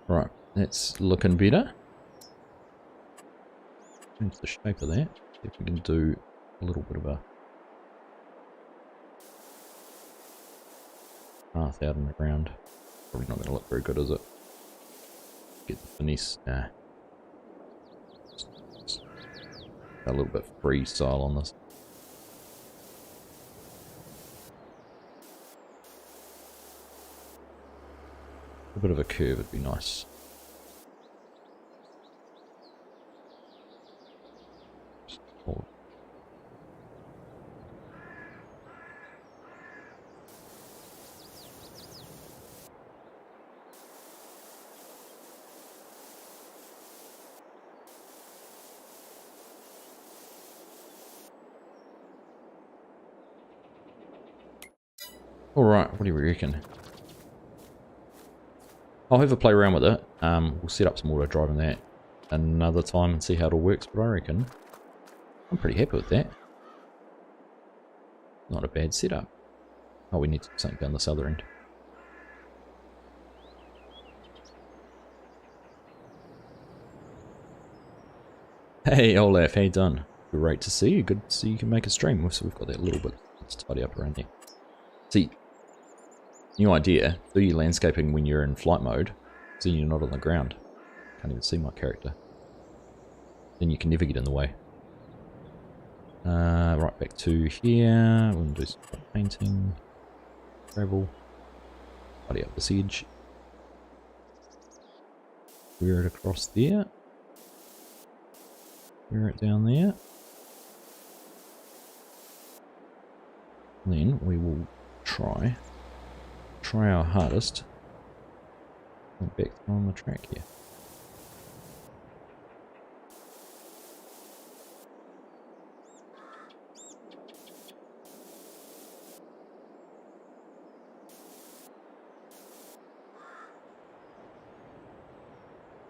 Right, that's looking better. Change the shape of that. See if we can do a little bit of a path out in the ground. Probably not going to look very good, is it? Get the finesse. Nah. Just a little bit freestyle on this. A bit of a curve would be nice. Alright, what do you reckon? I'll have a play around with it. We'll set up some auto drive in that another time and see how it all works, but I reckon I'm pretty happy with that. Not a bad setup. Oh, we need to do something down this other end. Hey Olaf, how you done? Great to see you. Good to see you can make a stream. So we've got that little bit to tidy up around there. See, new idea, do your landscaping when you're in flight mode, so you're not on the ground. Can't even see my character. Then you can never get in the way. Right back to here, we'll do some painting, gravel, tidy up this edge. Wear it across there. Wear it down there. Then we will try our hardest and back on the track here.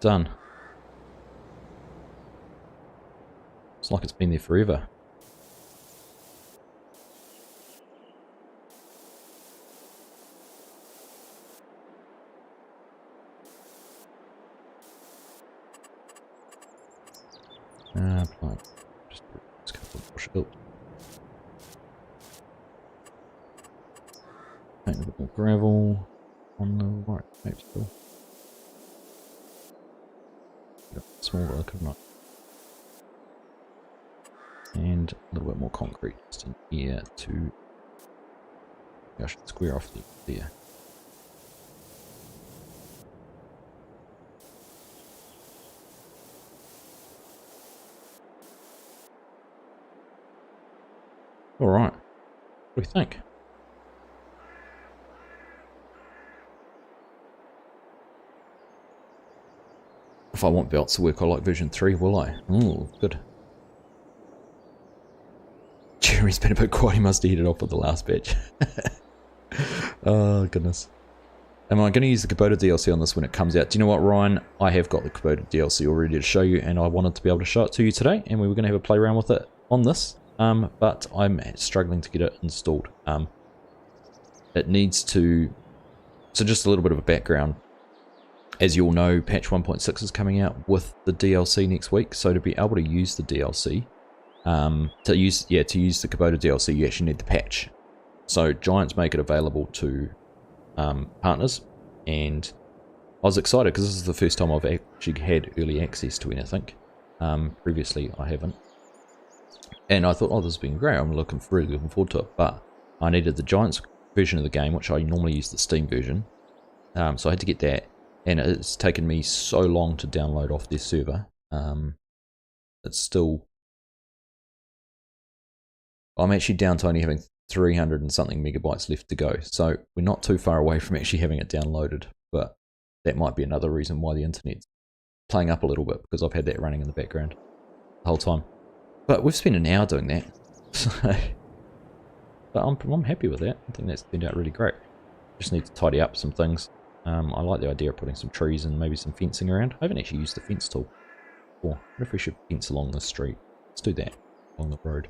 Done. It's like it's been there forever. Plant. Just a couple of bush. Oh. Paint a bit more gravel on the right shape still. Smaller, couldn't I? And a little bit more concrete just in here to. I should square off there. Alright, what do you think? If I want belts to work, I like version 3, will I? Ooh, good. Jerry's been a bit quiet, he must have heated off with the last batch. Oh, goodness. Am I going to use the Kubota DLC on this when it comes out? Do you know what, Ryan? I have got the Kubota DLC all ready to show you, and I wanted to be able to show it to you today, and we were going to have a play around with it on this. But I'm struggling to get it installed. it needs to... So just a little bit of a background. As you all know, patch 1.6 is coming out with the DLC next week. So to be able to use the DLC, to use the Kubota DLC, you actually need the patch. So Giants make it available to partners, and I was excited because this is the first time I've actually had early access to anything. Previously I haven't. And I thought, oh, this has been great, I'm really looking forward to it. But I needed the Giants version of the game, which I normally use the Steam version. So I had to get that, and it's taken me so long to download off their server. It's still... I'm actually down to only having 300 and something megabytes left to go. So we're not too far away from actually having it downloaded. But that might be another reason why the internet's playing up a little bit, because I've had that running in the background the whole time. But we've spent an hour doing that. So, but I'm happy with that. I think that's turned out really great. Just need to tidy up some things. I like the idea of putting some trees and maybe some fencing around. I haven't actually used the fence tool before. What if we should fence along the street? Let's do that, along the road.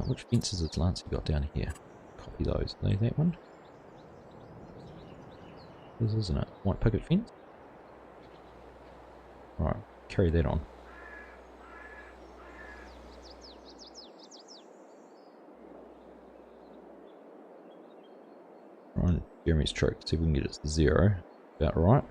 Which fences has Lancy got down here? Copy those. Are they that one? This isn't it. White picket fence? Alright, carry that on. Right, Jeremy's trick. See if we can get it to 0. About right.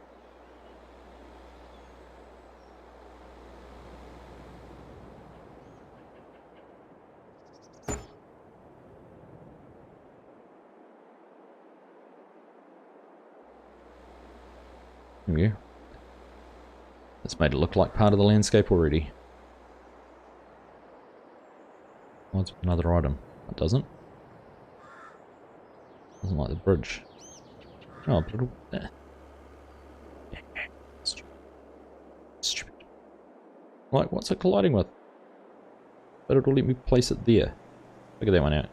There we go. That's made it look like part of the landscape already. What's another item? It doesn't. Doesn't like the bridge. Oh, but it'll... Stupid. Like, what's it colliding with? But it'll let me place it there. Figure that one out.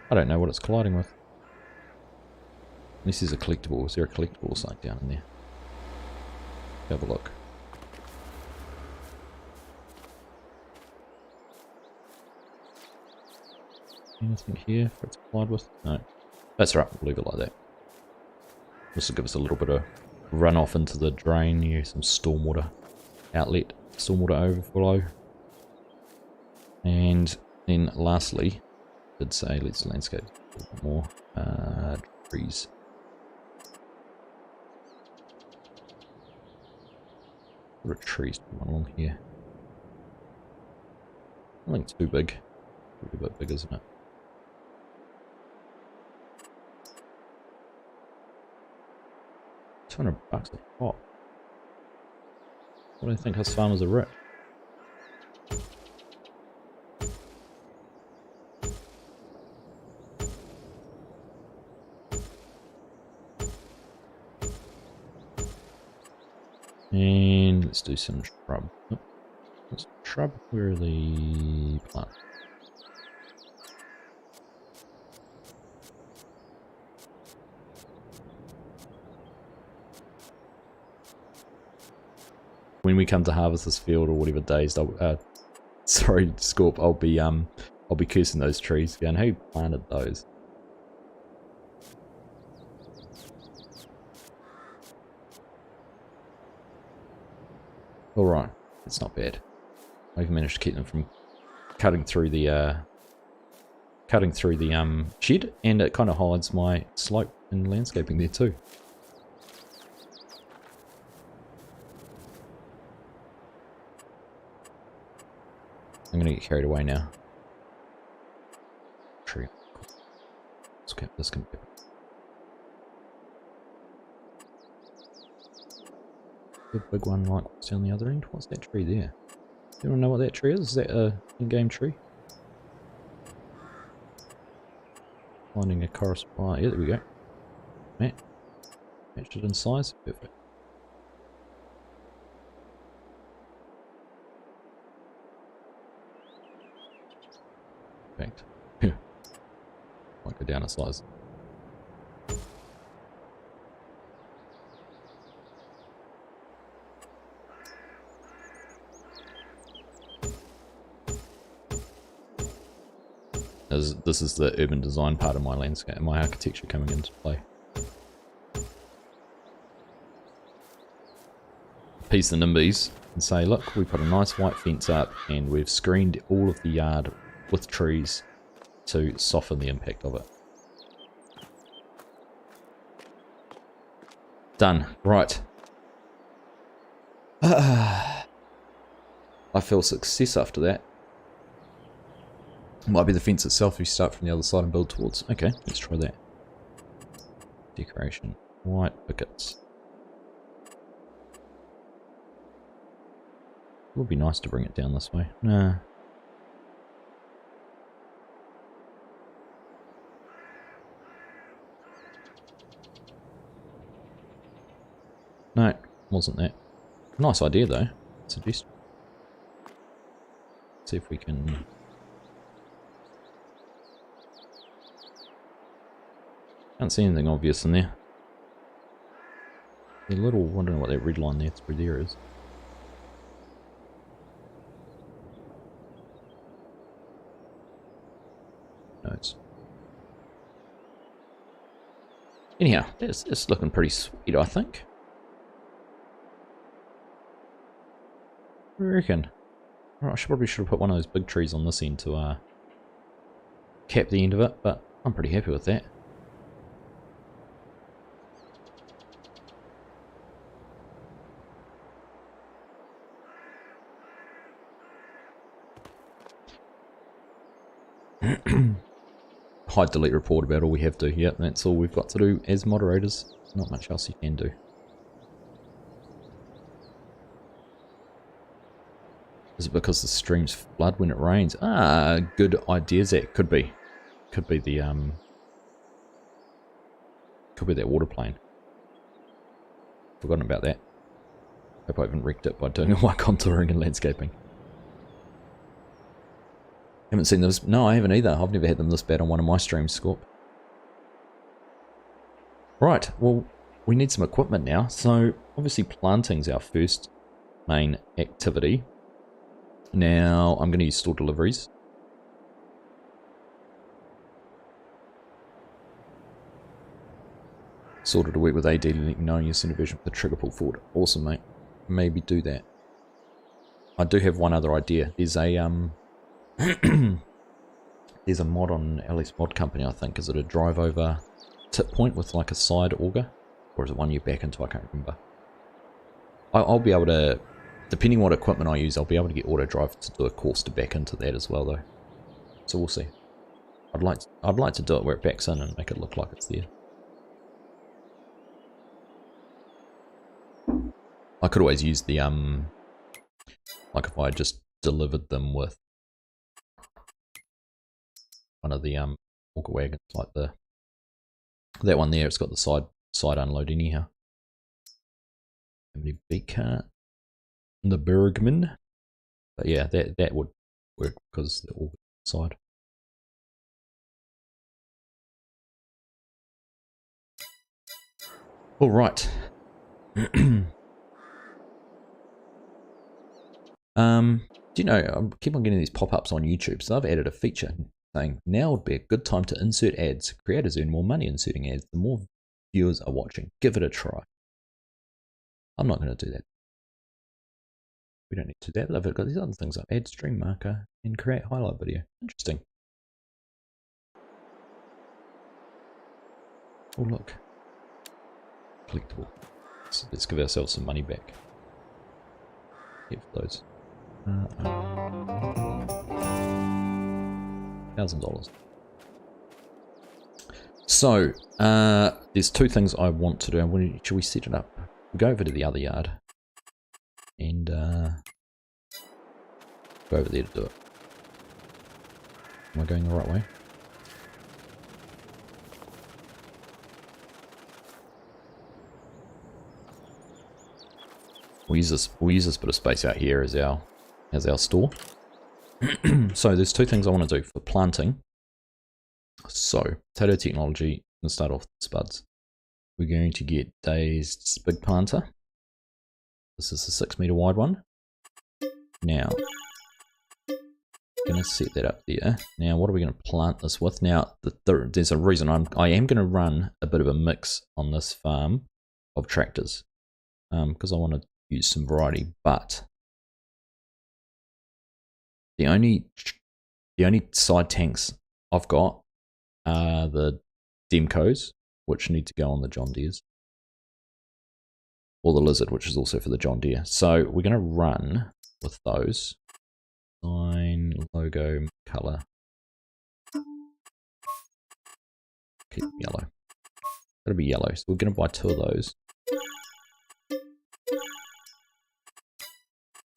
I don't know what it's colliding with. This is a collectible. Is there a collectible or something down in there? Have a look. Anything here for it to collide with? No. That's right, we'll leave it like that. This will give us a little bit of runoff into the drain. Yeah, some stormwater outlet, stormwater overflow. And then lastly, I did say let's landscape a little bit more. Trees. What are trees along here? I think it's too big. Probably a bit big, isn't it? $200 a pop. What do you think? Us farmers are rich. And let's do some shrub. Oh, there's shrub. Where are the plants? When we come to harvest this field or whatever days, sorry, Scorp, I'll be cursing those trees. Going, who planted those? All right, it's not bad. I've managed to keep them from cutting through the shed, and it kind of hides my slope and landscaping there too. I'm gonna get carried away now. Tree. Let's get this can be. The big one like what's down the other end? What's that tree there? Do you want to know what that tree is? Is that a in-game tree? Finding a corresponding. Yeah, there we go. Matched it in size. Perfect. Perfect. Might go down a size. This is the urban design part of my landscape, my architecture coming into play. Appease the NIMBYs and say, look, we put a nice white fence up and we've screened all of the yard with trees to soften the impact of it. Done. Right. I feel success after that. Might be the fence itself if you start from the other side and build towards. Okay, let's try that. Decoration. White pickets. It would be nice to bring it down this way. Nah. No, wasn't that. Nice idea though. Suggest. See if we can. Can't see anything obvious in there. A little wondering what that red line there through there is. No, it's. Anyhow, it's looking pretty sweet, I think. What do you reckon? I probably should have put one of those big trees on this end to cap the end of it, but I'm pretty happy with that. Hide, delete, report about all we have to. Yep, that's all we've got to do as moderators. Not much else you can do. Is it because the streams flood when it rains? Ah, good idea, Zach. Could be. Could be the could be that water plane. Forgotten about that. Hope I haven't wrecked it by doing all my contouring and landscaping. Haven't seen those. No, I haven't either. I've never had them this bad on one of my streams, Scorp. Right, well, we need some equipment now. So, obviously planting's our first main activity. Now, I'm going to use store deliveries. Sorted to work with AD, knowing your center version for the trigger pull forward. Awesome, mate. Maybe do that. I do have one other idea. There's a there's a mod on LS Mod Company, I think. Is it a drive over tip point with like a side auger? Or is it one you back into? I can't remember. I'll be able to, depending on what equipment I use, I'll be able to get auto drive to do a course to back into that as well though. So we'll see. I'd like to do it where it backs in and make it look like it's there. I could always use the like if I just delivered them with one of the auger wagons, like that one there. It's got the side unload anyhow. The big cart, the Bergman, but yeah, that would work because they're all side. All right. Do you know, I keep on getting these pop-ups on YouTube, so I've added a feature saying now would be a good time to insert ads. Creators earn more money inserting ads the more viewers are watching. Give it a try. I'm not going to do that. We don't need to do that, but I've got these other things up. Add stream marker and create highlight video. Interesting. Oh look. Collectible. Let's give ourselves some money back. Here for those. $1,000. So, there's two things I want to do. Should we set it up? We'll go over to the other yard and go over there to do it. Am I going the right way? We'll use this bit of space out here as our store. So there's two things I want to do for planting. So potato technology, let's start off with the spuds. We're going to get Dazed's big planter. This is a 6 meter wide one. Now Going to set that up there. Now, what are we going to plant this with? Now, there's a reason I am going to run a bit of a mix on this farm of tractors because I want to use some variety. But the only side tanks I've got are the Demcos, which need to go on the John Deeres, or the Lizard, which is also for the John Deere. So we're going to run with those. Sign, logo, color. Keep yellow. That'll be yellow. So we're going to buy 2 of those.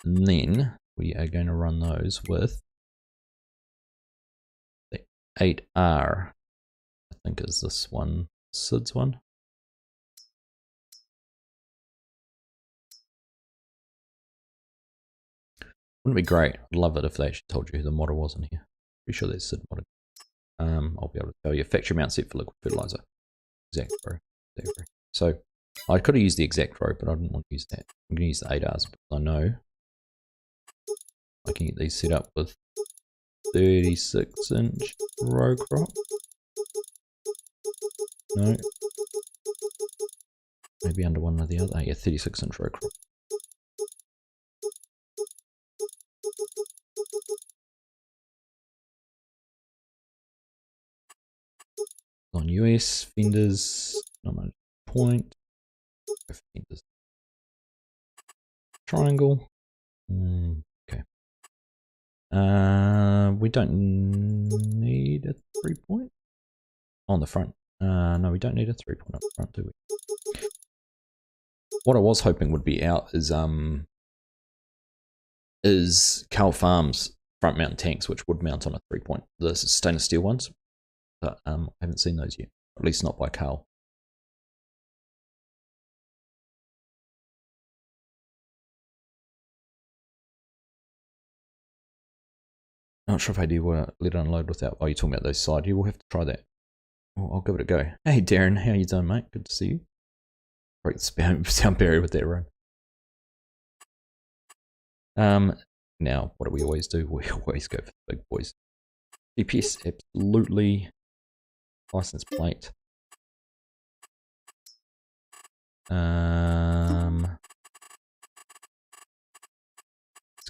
And then we are going to run those with the 8R. I think is this one, Sid's one. Wouldn't it be great? I'd love it if they actually told you who the model was in here. Pretty sure that's Sid model. I'll be able to tell you. Factory mount set for liquid fertilizer. Exact row. So I could have used the exact row, but I didn't want to use that. I'm going to use the 8Rs because I know I can get these set up with 36-inch row crop. No. Maybe under one or the other. Oh, yeah, 36-inch row crop. On US, fenders, not much point. Fenders. Triangle. Okay. We don't need a 3-point on the front. No, we don't need a 3-point up front, do we? What I was hoping would be out is Carl Farms front mount tanks, which would mount on a 3-point. The stainless steel ones. But I haven't seen those yet, at least not by Carl. Not sure if I do want to let it unload without. Oh, you're talking about those side. You will have to try that. Well, I'll give it a go. Hey Darren, how you doing, mate? Good to see you. Break the sound barrier with that room. Now, what do we always do? We always go for the big boys. GPS, absolutely. License plate. Let's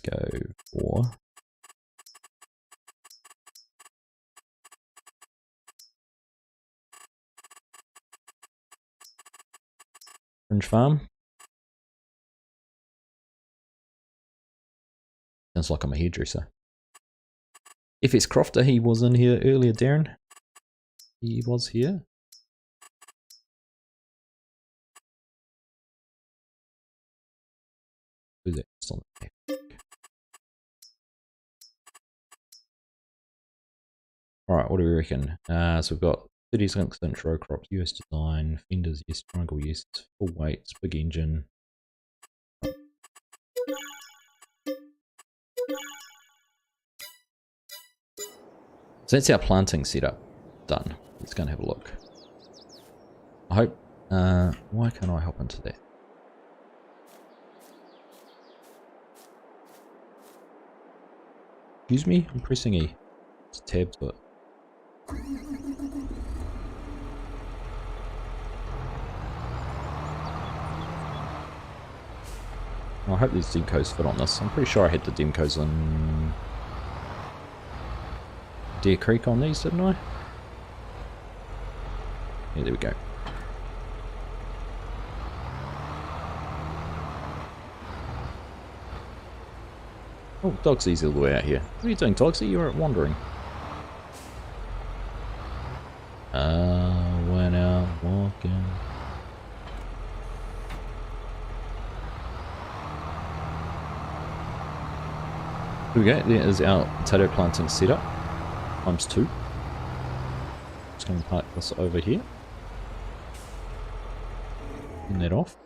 go for Fringe Farm. Sounds like I'm a hairdresser. FS Crofter, he was in here earlier, Darren. He was here. Do that just on the back. Alright, what do we reckon? So we've got 36-inch row crops, US design, fenders, yes, triangle, yes, full weights, big engine. So that's our planting setup done. Let's go and have a look. I hope. Why can't I hop into that? Excuse me? I'm pressing E. It's a tab to it. I hope these Demcos fit on this. I'm pretty sure I had the Demcos in Deer Creek on these, didn't I? Yeah, there we go. Oh, Dogsy's all the way out here. What are you doing, Dogsy? You're wandering. Went out walking. Here we go. There is our potato planting setup. ×2. Just going to park this over here. Turn that off.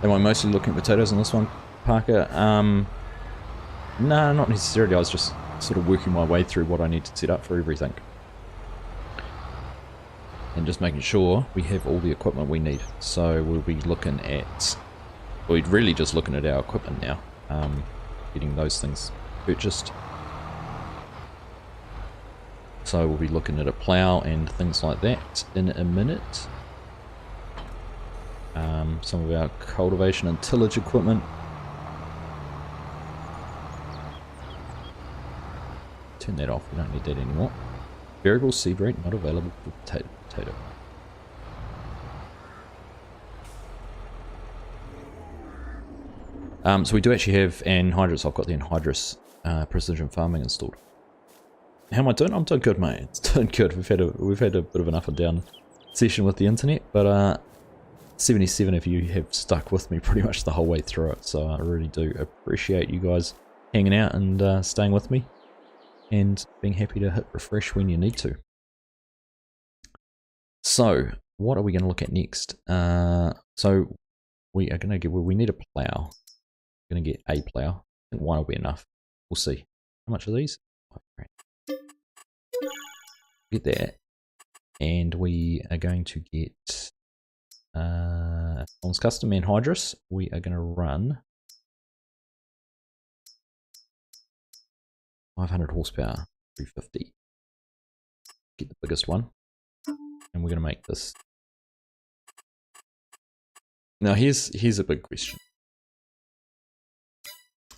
Am I mostly looking at potatoes on this one, Parker? No, not necessarily. I was just sort of working my way through what I need to set up for everything. and just making sure we have all the equipment we need. So we'll be looking at, we're really just looking at our equipment now, getting those things purchased. So we'll be looking at a plough and things like that in a minute. Some of our cultivation and tillage equipment. Turn that off, we don't need that anymore. Variable seed rate not available for potato. So we do actually have anhydrous. I've got the anhydrous precision farming installed. How am I doing? I'm doing good, mate. It's doing good. We've had a bit of an up and down session with the internet, but 77 of you have stuck with me pretty much the whole way through it. So I really do appreciate you guys hanging out and staying with me, and being happy to hit refresh when you need to. So what are we going to look at next? So we are going to get, well, we need a plough. We're going to get a plough. I think one will be enough. We'll see. How much are these? Get that. And we are going to get on this custom anhydrous, we are going to run 500 horsepower, 350. Get the biggest one. And we're going to make this. Now here's a big question.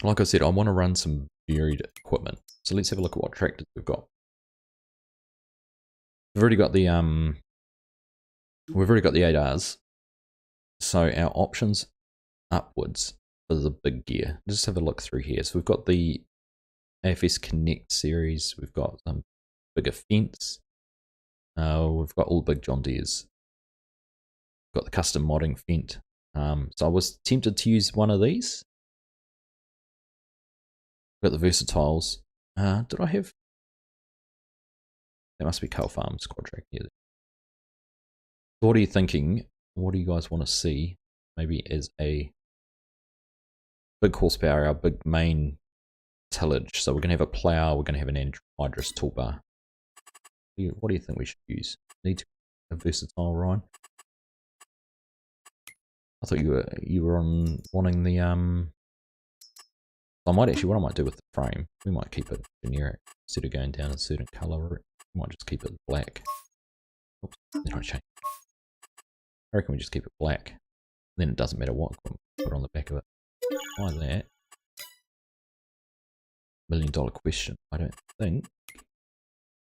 Like I said, I want to run some varied equipment. So let's have a look at what tractors we've got. We've already got the 8Rs. So our options upwards for the big gear. Just have a look through here. So we've got the AFS Connect series. We've got some bigger fence. We've got all the big John Deeres. We've got the custom modding fent. So I was tempted to use one of these. We've got the versatiles. Did I have? That must be Cow Farms Quadtrack. Yeah. So what are you thinking? What do you guys want to see? Maybe as a big horsepower, our big main tillage. So we're going to have a plough. We're going to have an anhydrous toolbar. What do you think we should use? Need a versatile, Ryan? I thought you were on wanting the I might actually, what I might do with the frame, we might keep it generic instead of going down a certain colour route. We might just keep it black. Oops, then I change. I reckon we just keep it black. Then it doesn't matter what equipment we put on the back of it. Why that? $1 million question. I don't think.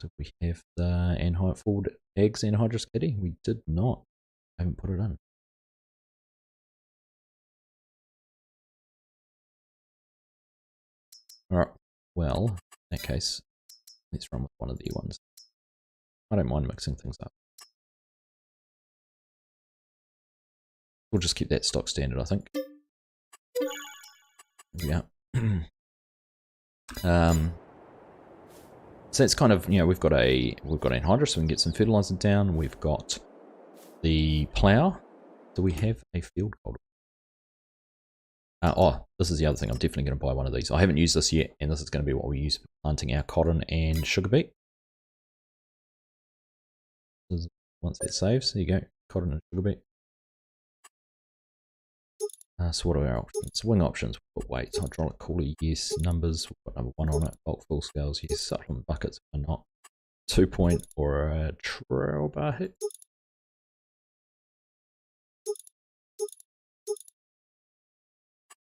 Did we have the Ford Eggs anhydrous kitty? We did not. I haven't put it in. Alright, well, in that case, let's run with one of the ones. I don't mind mixing things up. We'll just keep that stock standard, I think. There we go. So it's kind of, you know, we've got anhydrous, so we can get some fertilizer down. We've got the plough. Do we have a field cultivator? Oh, this is the other thing. I'm definitely going to buy one of these. I haven't used this yet, and this is going to be what we use for planting our cotton and sugar beet. Once that saves, there you go, cotton and sugar beet. So what are our options? Wing options, we've got weights, hydraulic cooler, yes. Numbers, we've got number 1 on it. Bulk fill scales, yes. Supplement buckets, why not? 2 point or a trail bar hit.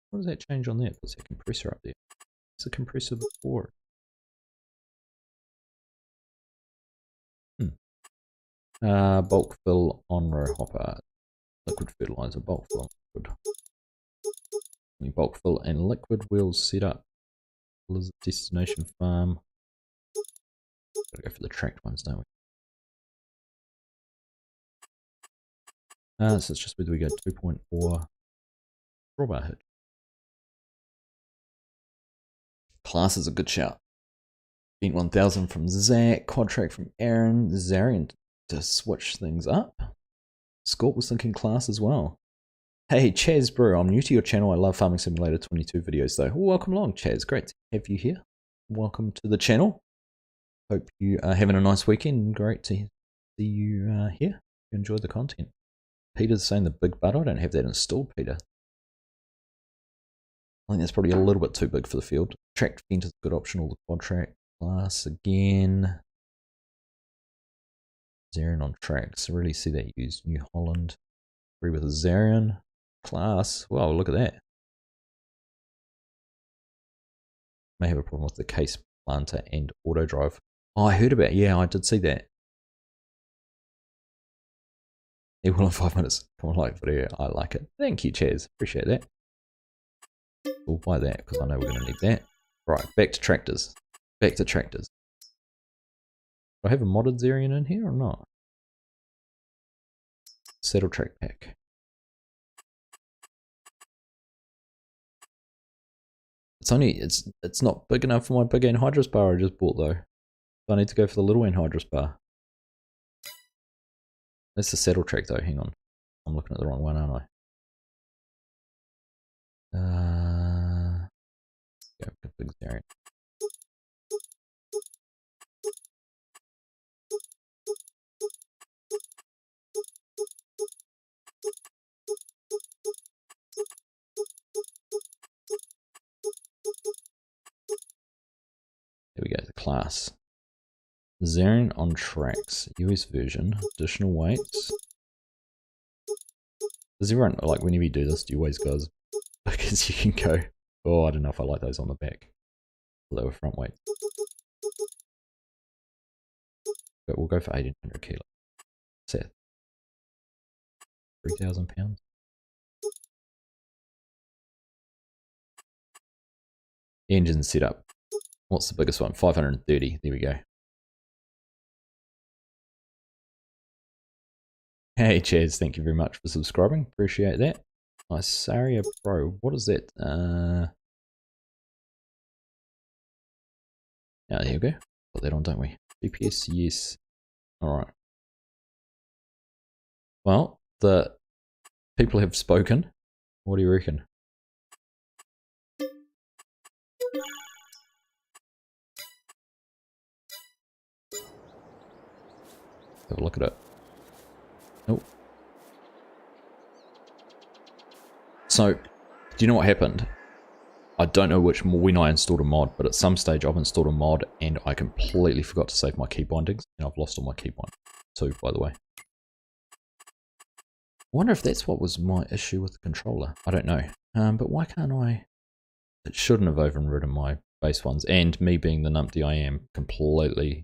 What does that change on there? What's that compressor up there? It's a compressor before. Bulk fill on-row hopper. Liquid fertilizer, bulk fill, liquid. Bulk fill and liquid wheels set up. Destination farm. Gotta go for the tracked ones, don't we? So it's just whether we go 2.4 drawbar hitch. Class is a good shout. Beat 1000 from Zach, Quadtrack from Aaron, Zarian to switch things up. Scorp was thinking class as well. Hey Chaz bro, I'm new to your channel. I love Farming Simulator 22 videos though. Welcome along Chaz, great to have you here. Welcome to the channel. Hope you are having a nice weekend. Great to see see you here. You enjoyed the content. Peter's saying the big butt. I don't have that installed, Peter. I think that's probably a little bit too big for the field. Tracked vent is a good option, or the quad track. Class again. Zarian on tracks. I really see that used. New Holland. Agree with the Zarian. Class. Wow, look at that. May have a problem with the case planter and auto drive. Oh, I heard about it. Yeah, I did see that. It will in 5 minutes. Come on, like video. I like it. Thank you, Chaz. Appreciate that. We'll buy that because I know we're going to need that. Right, back to tractors. Back to tractors. Do I have a modded Zarian in here or not? Saddle track pack. It's not big enough for my big anhydrous bar I just bought though. So I need to go for the little anhydrous bar. That's the saddle track though, hang on. I'm looking at the wrong one, aren't I? Go big Zarian. There we go, the class. Zarian on tracks, US version, additional weights. Does everyone, like whenever you do this, do you always go as big as you can go? Oh, I don't know if I like those on the back. Lower front weight. But we'll go for 1800 kilo. What's that? 3,000 pounds? Engine setup. What's the biggest one? 530. There we go. Hey Chaz, thank you very much for subscribing. Appreciate that. Isaria Pro. What is that? Oh, there we go. Put that on, don't we? GPS, yes. Alright. Well, the people have spoken. What do you reckon? Have a look at it. Nope. So, do you know what happened? I don't know when I installed a mod, but at some stage I've installed a mod and I completely forgot to save my key bindings, and I've lost all my key bindings too, by the way. I wonder if that's what was my issue with the controller. I don't know. But why can't I? It shouldn't have overridden my base ones, and me being the numpty I am, completely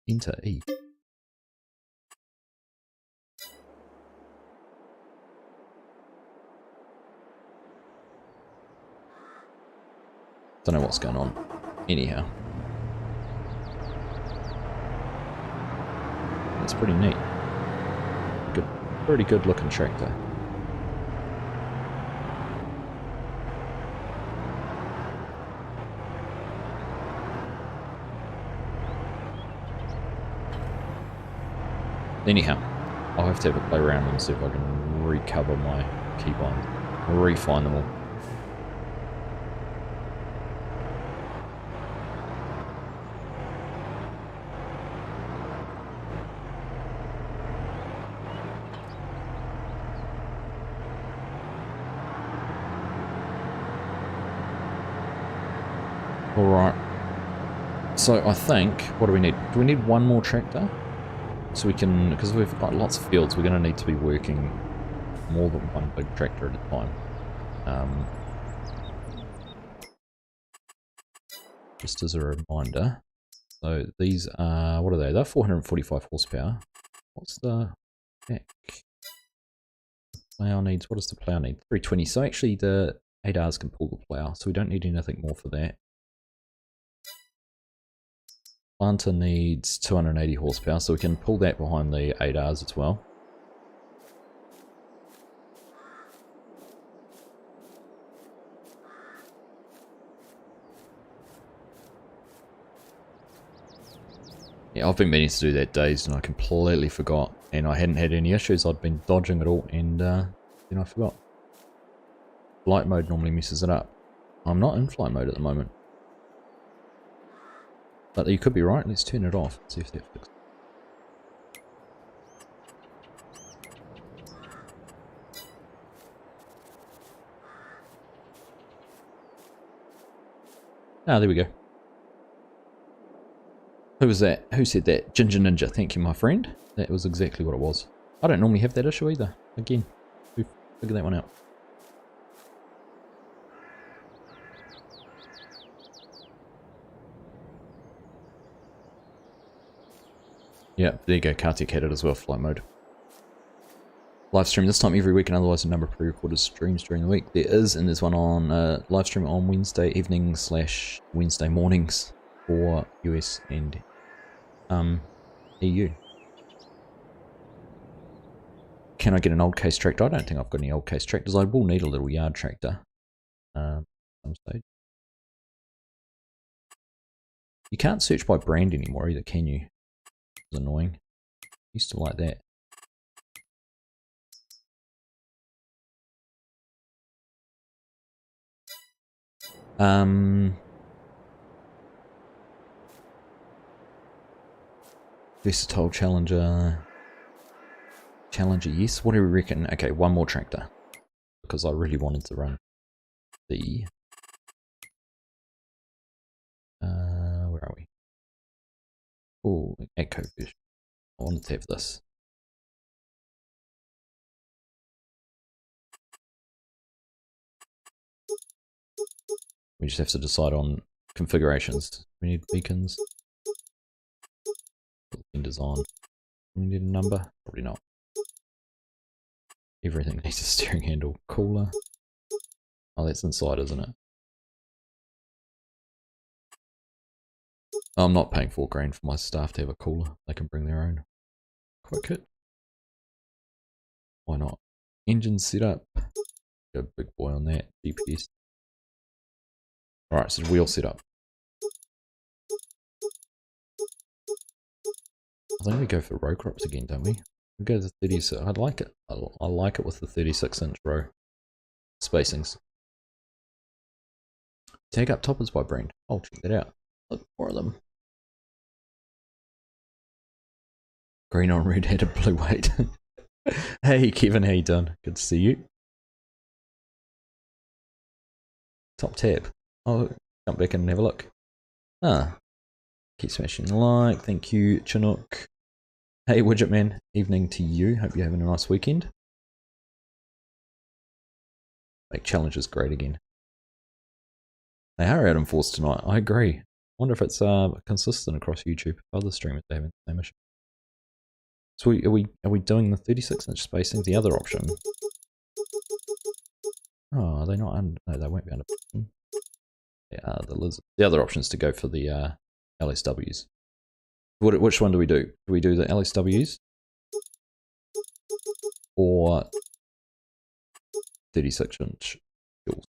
enter E. Don't know what's going on. Anyhow. That's pretty neat. Good, pretty good looking tractor. Anyhow, I'll have to have a play around and see if I can recover my keybinds. Refine them all. Alright, so I think, what do we need? Do we need one more tractor? So we can, because we've got lots of fields, we're going to need to be working more than one big tractor at a time. Just as a reminder, so these are, what are they? They're 445 horsepower. What's the back? Plough needs, what does the plough need? 320, so actually the 8Rs can pull the plough, so we don't need anything more for that. Planter needs 280 horsepower, so we can pull that behind the 8Rs as well. Yeah, I've been meaning to do that dazed and I completely forgot, and I hadn't had any issues. I'd been dodging it all and then I forgot. Flight mode normally messes it up. I'm not in flight mode at the moment. But you could be right. Let's turn it off. See if that fixes. Ah, there we go. Who was that? Who said that? Ginger Ninja. Thank you, my friend. That was exactly what it was. I don't normally have that issue either. Again, we figured that one out. Yeah, there you go. Kartik had it as well, flight mode. Live stream this time every week, and otherwise a number of pre-recorded streams during the week. There is, and there's one on live stream on Wednesday evenings / Wednesday mornings for US and EU. Can I get an old case tractor? I don't think I've got any old case tractors. I will need a little yard tractor some stage. You can't search by brand anymore either, can you? It's annoying. Used to like that. Versatile Challenger. Challenger, yes. What do we reckon? Okay, one more tractor. Because I really wanted to run the... where are we? Oh, Echo version. I wanted to have this. We just have to decide on configurations. We need beacons. Windows on. We need a number? Probably not. Everything needs a steering handle. Cooler. Oh, that's inside, isn't it? I'm not paying $4 for my staff to have a cooler. They can bring their own. Quick hit. Why not? Engine setup. Go big boy on that. GPS. Alright, so wheel setup. I think we go for row crops again, don't we? We go to 36. I like it. I like it with the 36-inch row spacings. Tag up toppers by brand. I'll check that out. Look, more of them. Green on red headed blue weight. Hey Kevin, how you doing? Good to see you. Top tab. Oh, jump back in and have a look. Ah. Keep smashing the like. Thank you, Chinook. Hey Widget Man, evening to you. Hope you're having a nice weekend. Make challenges great again. They are out in force tonight. I agree. I wonder if it's consistent across YouTube. Other streamers are having the same issue. So are we doing the 36-inch spacing? The other option. Oh, are they not under? No, they won't be under. Yeah, the lizard. The other option is to go for the LSWs. Which one do we do? Do we do the LSWs or 36-inch fuels?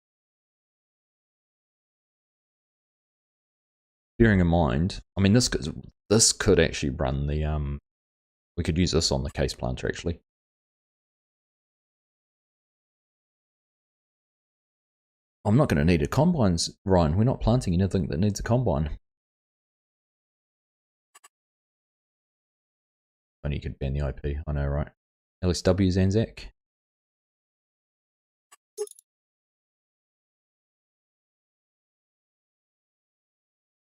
Bearing in mind, I mean, this could actually run the we could use this on the case planter actually. I'm not going to need a combine, Ryan. We're not planting anything that needs a combine. Only you could ban the IP. I know, right? LSW Zanzac.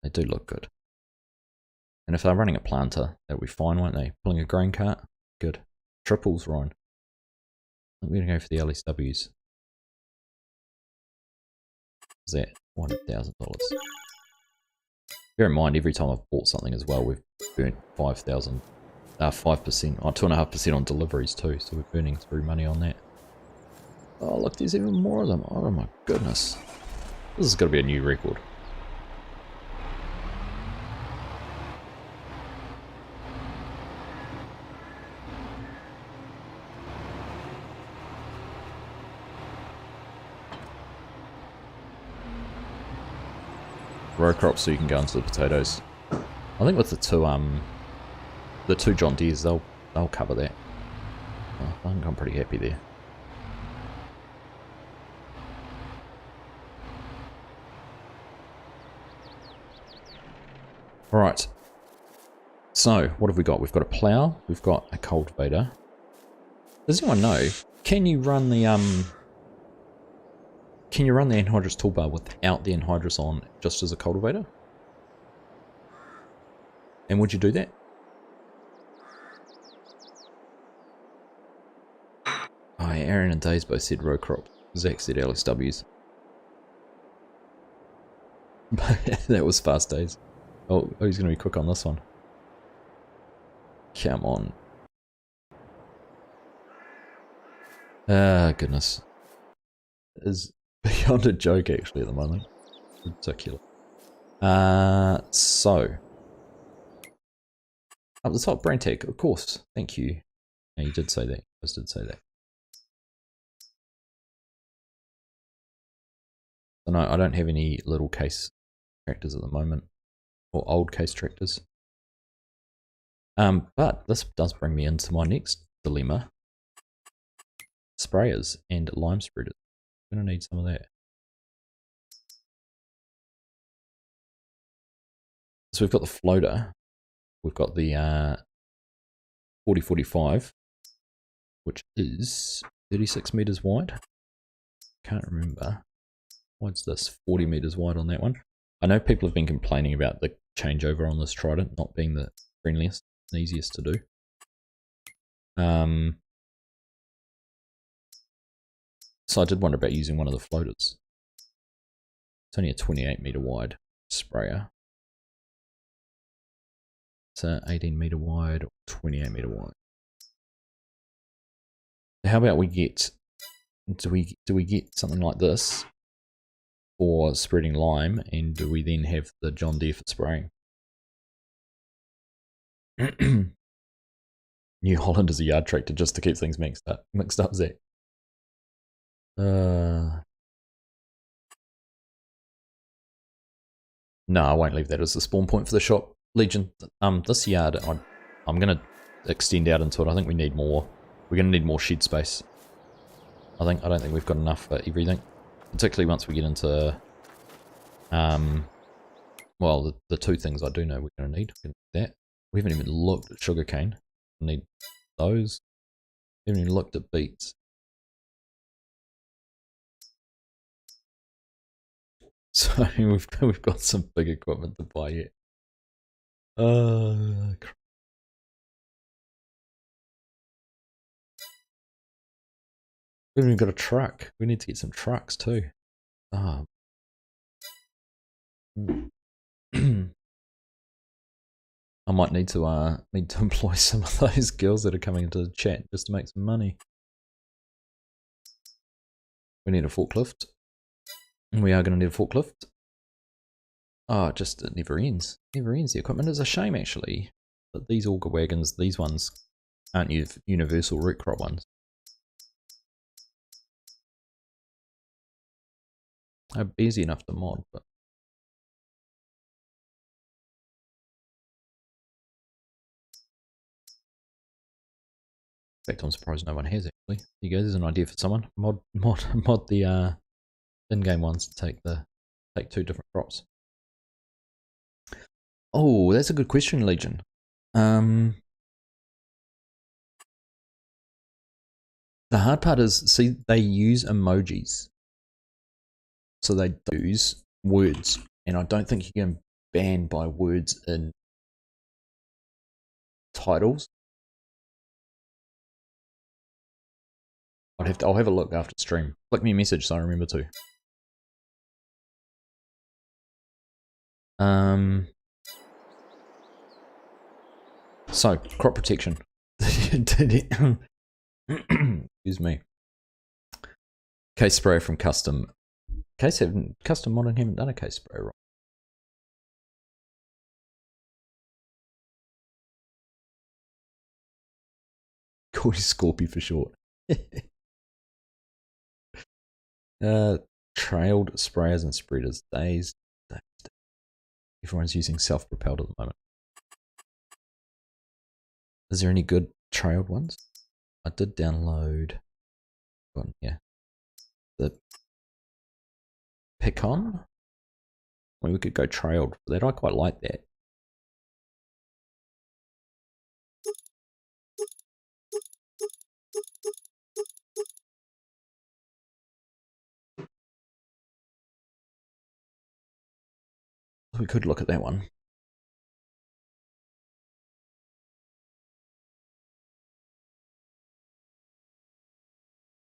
They do look good. And if they're running a planter, that'll be fine, won't they? Pulling a grain cart? Good. Triples, Ryan. I'm going to go for the LSWs. Is that $100,000? Bear in mind, every time I've bought something as well, we've burnt 5%, or 2.5% on deliveries too, so we're burning through money on that. Oh look, there's even more of them. Oh my goodness. This has got to be a new record. Row crops so you can go into the potatoes. I think with the two John Deeres, they'll cover that. I think I'm pretty happy there. Alright. So, what have we got? We've got a plough, we've got a cultivator. Does anyone know, can you run the Can you run the anhydrous toolbar without the anhydrous on, just as a cultivator? And would you do that? Oh, Aaron and Days both said row crop. Zach said LSWs. That was fast Days. Oh, he's going to be quick on this one. Come on. Ah, goodness. It is beyond a joke, actually, at the moment. Ridiculous. So. Up the top, brand tag, of course. Thank you. Yeah, you did say that. You guys did say that. So no, I don't have any little case tractors at the moment. Or old case tractors. But this does bring me into my next dilemma. Sprayers and lime spreaders. I'm going to need some of that. So we've got the floater. We've got the 4045, which is 36 meters wide. Can't remember. What's this? 40 meters wide on that one. I know people have been complaining about the changeover on this Trident not being the friendliest and easiest to do. So I did wonder about using one of the floaters. It's only a 28 meter wide sprayer. It's a 18 meter wide or 28 meter wide. How about we get, do we get something like this for spreading lime, and do we then have the John Deere for spraying? New Holland is a yard tractor just to keep things mixed up, Zach. No, I won't leave that as the spawn point for the shop. Legion, this yard, I'm going to extend out into it. I think we need more. We're going to need more shed space. I don't think we've got enough for everything. Particularly once we get into, well, the two things I do know we're going to need. That. We haven't even looked at sugarcane. We need those. We haven't even looked at beets. So we've got some big equipment to buy yet. We haven't even got a truck. We need to get some trucks too. I might need to employ some of those girls that are coming into the chat just to make some money. We need a forklift. And we are going to need a forklift. Oh, it never ends. Never ends. The equipment is a shame, actually. But these auger wagons, these ones aren't universal root crop ones. They're easy enough to mod, but in fact, I'm surprised no one has actually. There you go. There's an idea for someone. Mod the in-game ones to take two different crops. Oh, that's a good question, Legion. The hard part is, see, they use emojis. So they use words. And I don't think you can ban by words in titles. I'll have a look after stream. Flick me a message so I remember to. So, crop protection. Excuse me. Case sprayer from Custom. Custom Modern haven't done a case sprayer right. Called Scorpy for short. Trailed sprayers and spreaders. Days. Everyone's using self-propelled at the moment. Is there any good trailed ones? I did download one here. The Picon. I mean, we could go trailed for that. I quite like that. We could look at that one.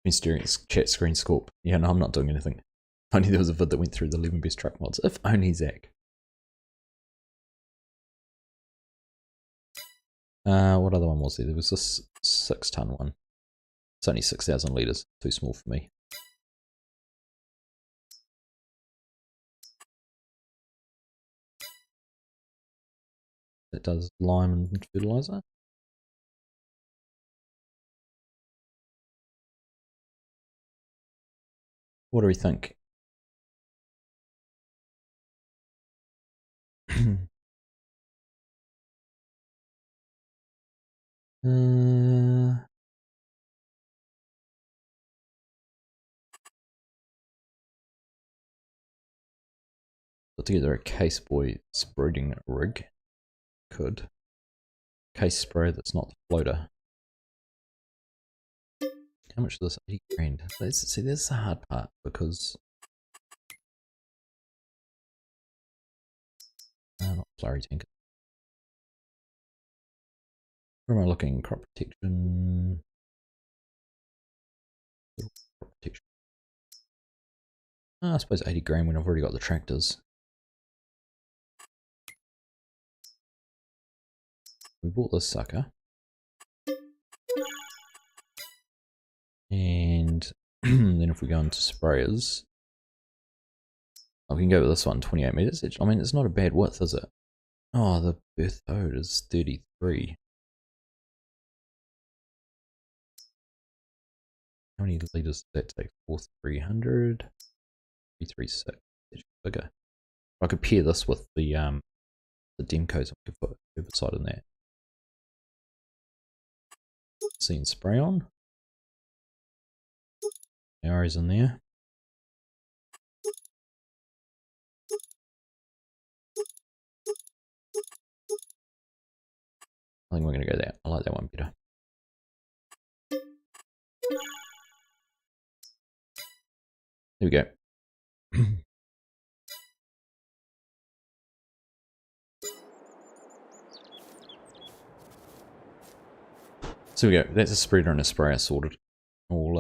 Been staring at chat screen scorp. Yeah, no, I'm not doing anything. Only there was a vid that went through the 11 best truck mods. If only Zach. What other one was there? There was this 6-ton one. It's only 6,000 litres. Too small for me. It does lime and fertiliser. What do we think? Put together a Case Boi spreading rig. Could. Case sprayer that's not the floater. How much is this? 80 grand. See, that's the hard part because. Not slurry tanker. Where am I looking? Crop protection. Crop protection. I suppose 80 grand when I've already got the tractors. We bought this sucker. And then if we go into sprayers, we can go with this one, 28 meters. I mean, it's not a bad width, is it? Oh, the Berthold is 33. How many liters does that take? 4,300? 336. It's bigger. I could pair this with the Demcos and we could put herbicide in that. See and spray on. Arrows in there. I think we're going to go there. I like that one better. There we go. So we go. That's a spreader and a sprayer sorted. We'll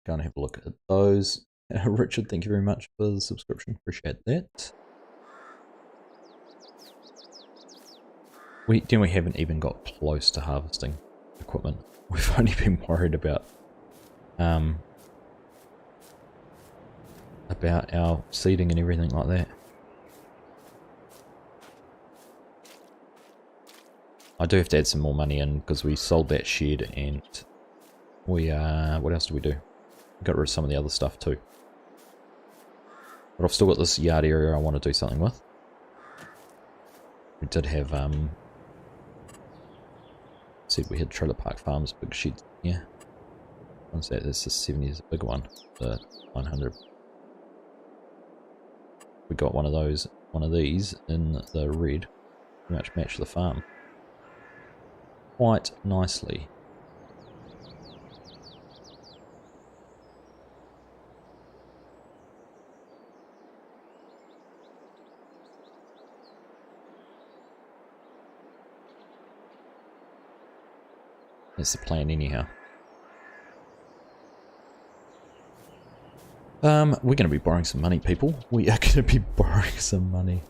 go and have a look at those. Richard, thank you very much for the subscription. Appreciate that. We haven't even got close to harvesting equipment. We've only been worried about our seeding and everything like that. I do have to add some more money in because we sold that shed and we what else do we do? We got rid of some of the other stuff too. But I've still got this yard area I want to do something with. We did have said we had Trailer Park Farms big shed. Yeah. What's that? This is 70 is a big one. The 900. We got one of these in the red. Pretty much match the farm quite nicely. That's the plan anyhow. We're going to be borrowing some money, people. We are going to be borrowing some money.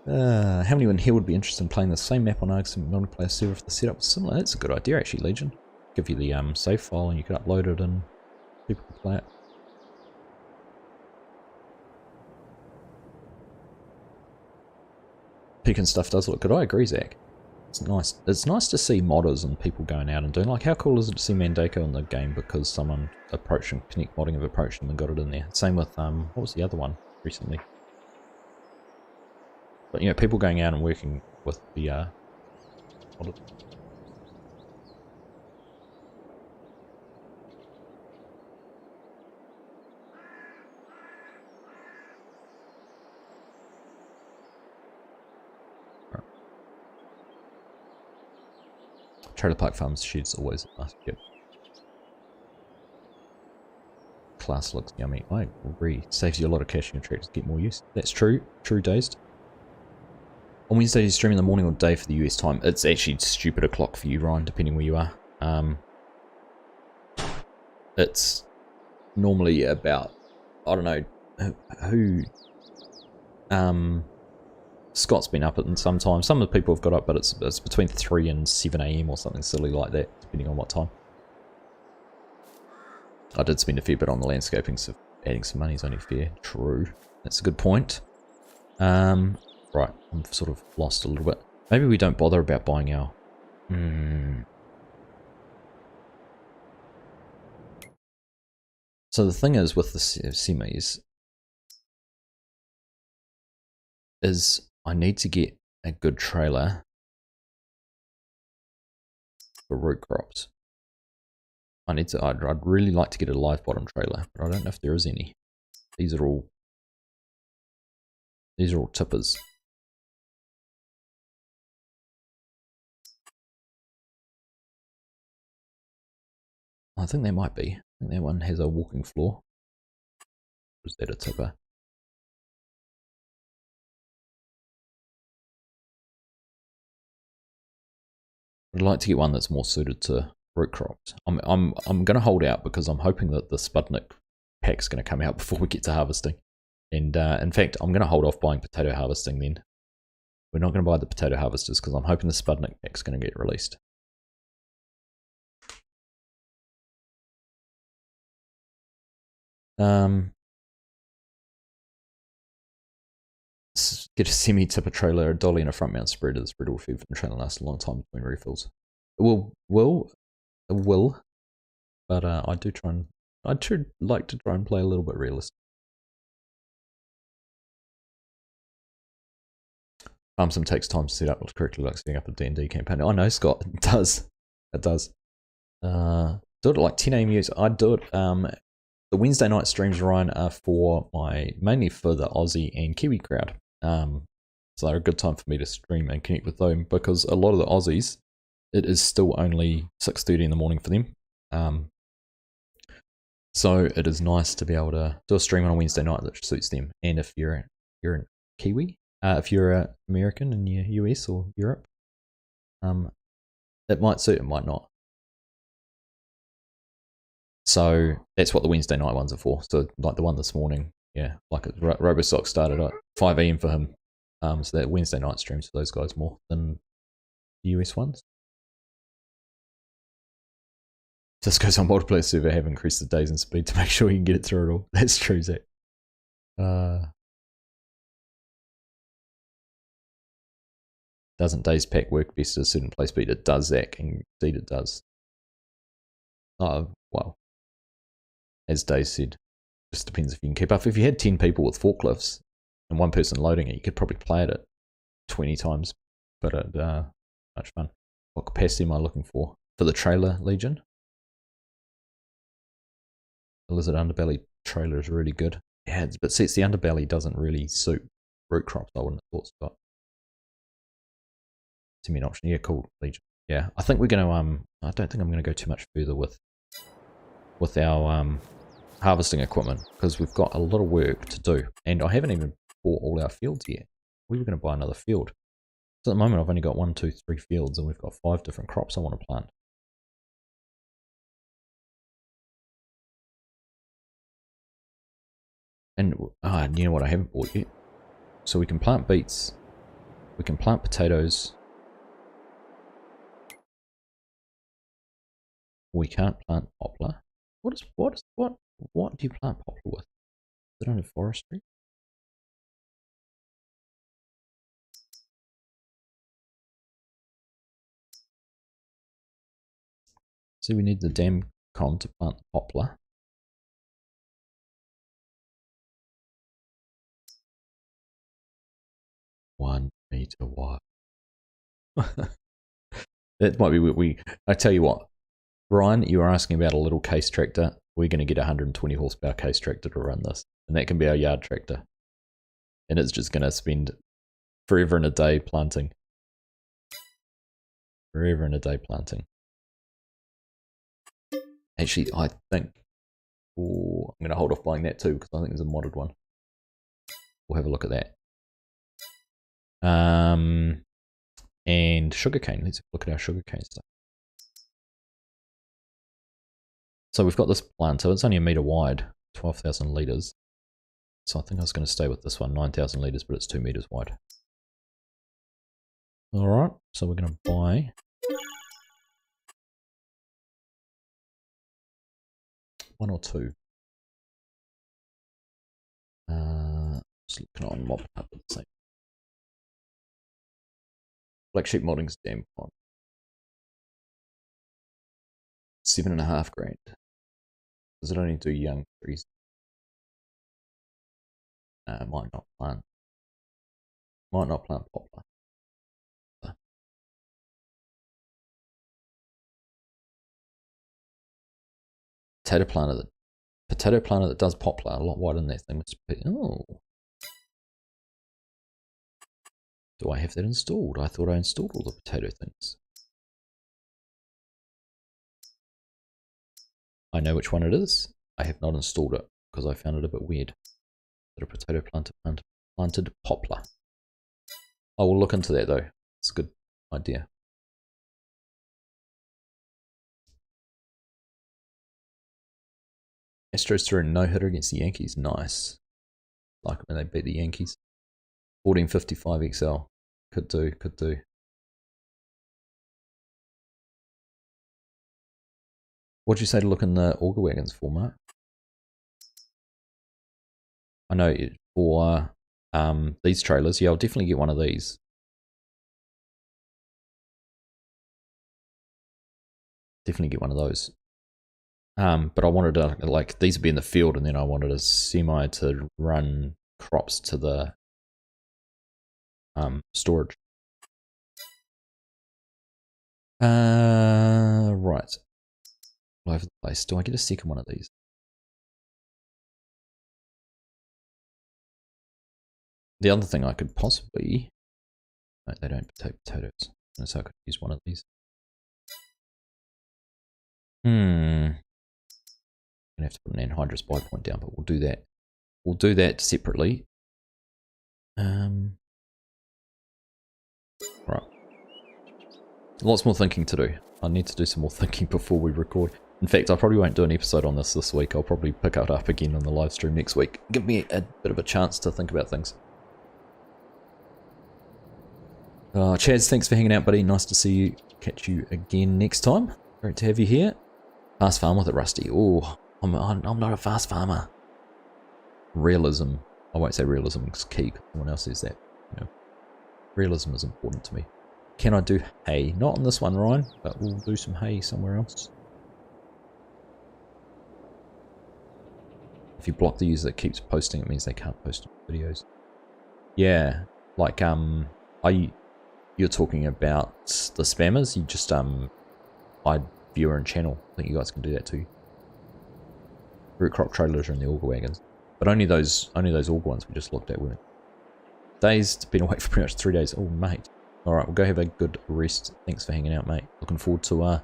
How many in here would be interested in playing the same map on Argsy multiplayer server if the setup was similar? That's a good idea actually, Legion. Give you the save file and you can upload it and people can play it. Pecan stuff does look good. I agree, Zach. It's nice. It's nice to see modders and people going out and doing, like, how cool is it to see Mandako in the game because someone approached them, Connect Modding have approached them and got it in there. Same with what was the other one recently? But you know, people going out and working with the modded. Trailer Park Farms shed's always a nice. Yep. class looks yummy. I agree. Saves you a lot of cash in your tractors, get more use. That's true. True, Dazed. On Wednesday, you stream in the morning or day for the US time. It's actually stupid o'clock for you, Ryan, depending where you are. It's normally about, I don't know who, Scott's been up at sometimes. Some of the people have got up, but it's between 3 and 7 AM or something silly like that, depending on what time. I did spend a fair bit on the landscaping, so adding some money is only fair. True. That's a good point. Right, I'm sort of lost a little bit. Maybe we don't bother about buying our... So the thing is with the semis is I need to get a good trailer for root crops. I'd really like to get a live bottom trailer, but I don't know if there is any. These are all tippers. I think there might be. I think that one has a walking floor. Or is that a tipper? I'd like to get one that's more suited to root crops. I'm going to hold out because I'm hoping that the Sputnik pack's going to come out before we get to harvesting. And in fact, I'm going to hold off buying potato harvesting then. We're not going to buy the potato harvesters because I'm hoping the Sputnik pack's going to get released. Get a semi-tipper trailer, a dolly, and a front mount spreader. The spreader will feed from the trailer lasts a long time between refills. It will, but I do like to try and play a little bit realistic. Some takes time to set up correctly, like setting up a D&D campaign. I know, Scott, it does. It does. Do it at like 10 AM use. I do it. The Wednesday night streams, Ryan, are for mainly for the Aussie and Kiwi crowd. So they're a good time for me to stream and connect with them because a lot of the Aussies, it is still only 6:30 in the morning for them. So it is nice to be able to do a stream on a Wednesday night that suits them. And if you're a Kiwi, if you're an American in your US or Europe, it might suit, it might not. So that's what the Wednesday night ones are for. So like the one this morning, yeah, like Robosock started at 5 AM for him. So that Wednesday night streams for those guys more than the US ones. Disco's on multiplayer server have increased the days and speed to make sure you can get it through it all. That's true, Zach. Doesn't days pack work best at a certain play speed? It does, Zach. Indeed it does. Oh, well. As Dave said, just depends if you can keep up. If you had 10 people with forklifts and one person loading it, you could probably play it at 20 times. But much fun. What capacity am I looking for? For the trailer, Legion? The lizard underbelly trailer is really good. Yeah, but see, it's the underbelly doesn't really suit root crops, I wouldn't have thought, Scott. Send me an option. Yeah, cool, Legion. Yeah, I think we're going to, I don't think I'm going to go too much further with our harvesting equipment because we've got a lot of work to do. And I haven't even bought all our fields yet. We were going to buy another field. So at the moment I've only got 1, 2, 3 fields and we've got 5 different crops I want to plant. And you know what I haven't bought yet? So we can plant beets, we can plant potatoes, we can't plant poplar. What do you plant poplar with? They don't have forestry. See, we need the dam con to plant poplar. One meter wide. That might be what I tell you what, Ryan, you were asking about a little case tractor. We're going to get a 120 horsepower case tractor to run this. And that can be our yard tractor. And it's just going to spend forever and a day planting. Forever and a day planting. Actually, I think Ooh, I'm going to hold off buying that too because I think there's a modded one. We'll have a look at that. And sugarcane. Let's look at our sugarcane stuff. So we've got this plant. So it's only 1 meter wide, 12,000 liters. So I think I was going to stay with this one, 9,000 liters, but it's 2 meters wide. All right. So we're going to buy 1 or 2. Just looking on mob up at the same. Black sheep modding's damn fine. 7.5 grand. Does it only do young trees? Might not plant. Might not plant poplar. Potato planter that does poplar. A lot wider than that thing must be. Oh. Do I have that installed? I thought I installed all the potato things. I know which one it is. I have not installed it because I found it a bit weird. That a potato planted poplar. I will look into that though. It's a good idea. Astros threw a no-hitter against the Yankees. Nice. Like when they beat the Yankees. 1455 XL. Could do, could do. What'd you say to look in the auger wagons for, Mark? I know for these trailers, yeah, I'll definitely get one of these. Definitely get one of those. But I wanted to, like, these would be in the field, and then I wanted a semi to run crops to the storage. Right. All over the place. Do I get a second one of these? The other thing I could possibly... No, they don't take potatoes. So I could use one of these. I'm gonna have to put an anhydrous buy point down, but we'll do that. We'll do that separately. Right. Lots more thinking to do. I need to do some more thinking before we record. In fact, I probably won't do an episode on this week. I'll probably pick it up again on the live stream next week. Give me a bit of a chance to think about things. Chaz, thanks for hanging out, buddy. Nice to see you. Catch you again next time. Great to have you here. Fast farm with it, Rusty. Oh, I'm not a fast farmer. Realism. I won't say realism is key because someone else says that. You know, realism is important to me. Can I do hay? Not on this one, Ryan, but we'll do some hay somewhere else. If you block the user that keeps posting, it means they can't post videos. Yeah, like you're talking about the spammers. You just hide viewer and channel. I think you guys can do that too. Root crop trailers are in the auger wagons, but only those auger ones we just looked at. Days been away for pretty much 3 days. Oh mate. All right, we'll go have a good rest. Thanks for hanging out, mate. Looking forward to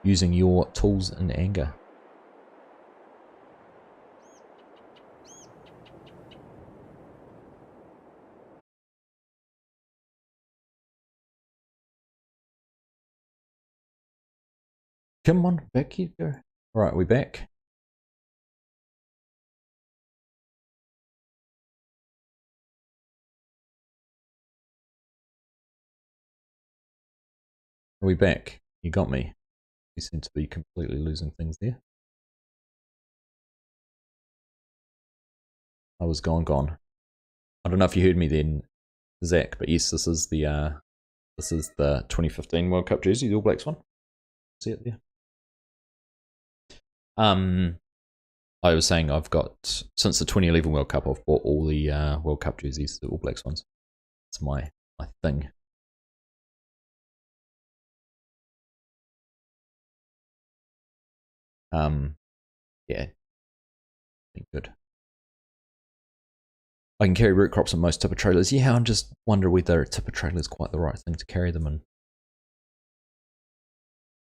using your tools in anger. Come on, back you go. All right, we back. Are we back? You got me. You seem to be completely losing things there. I was gone. I don't know if you heard me then, Zach, but yes, this is the 2015 World Cup jersey, the All Blacks one. See it there. I was saying I've got, since the 2011 World Cup, I've bought all the World Cup jerseys, the All Blacks ones. It's my thing. Yeah, good. I can carry root crops on most tipper trailers. Yeah, I'm just wondering whether a tipper trailer is quite the right thing to carry them in.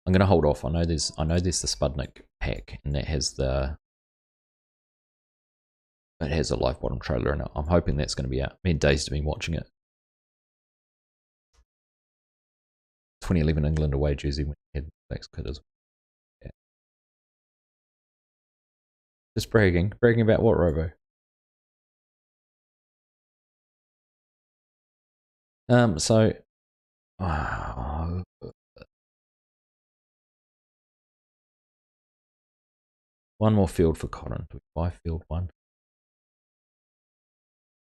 I'm gonna hold off. I know there's the Spudnik pack, and that has the It has a live bottom trailer in it. I'm hoping that's going to be out. Me and Dave's been watching it. 2011 England away jersey when he had Blacks kit as well. Yeah. Just bragging. Bragging about what, Robo? So one more field for cotton. Do we buy field 1?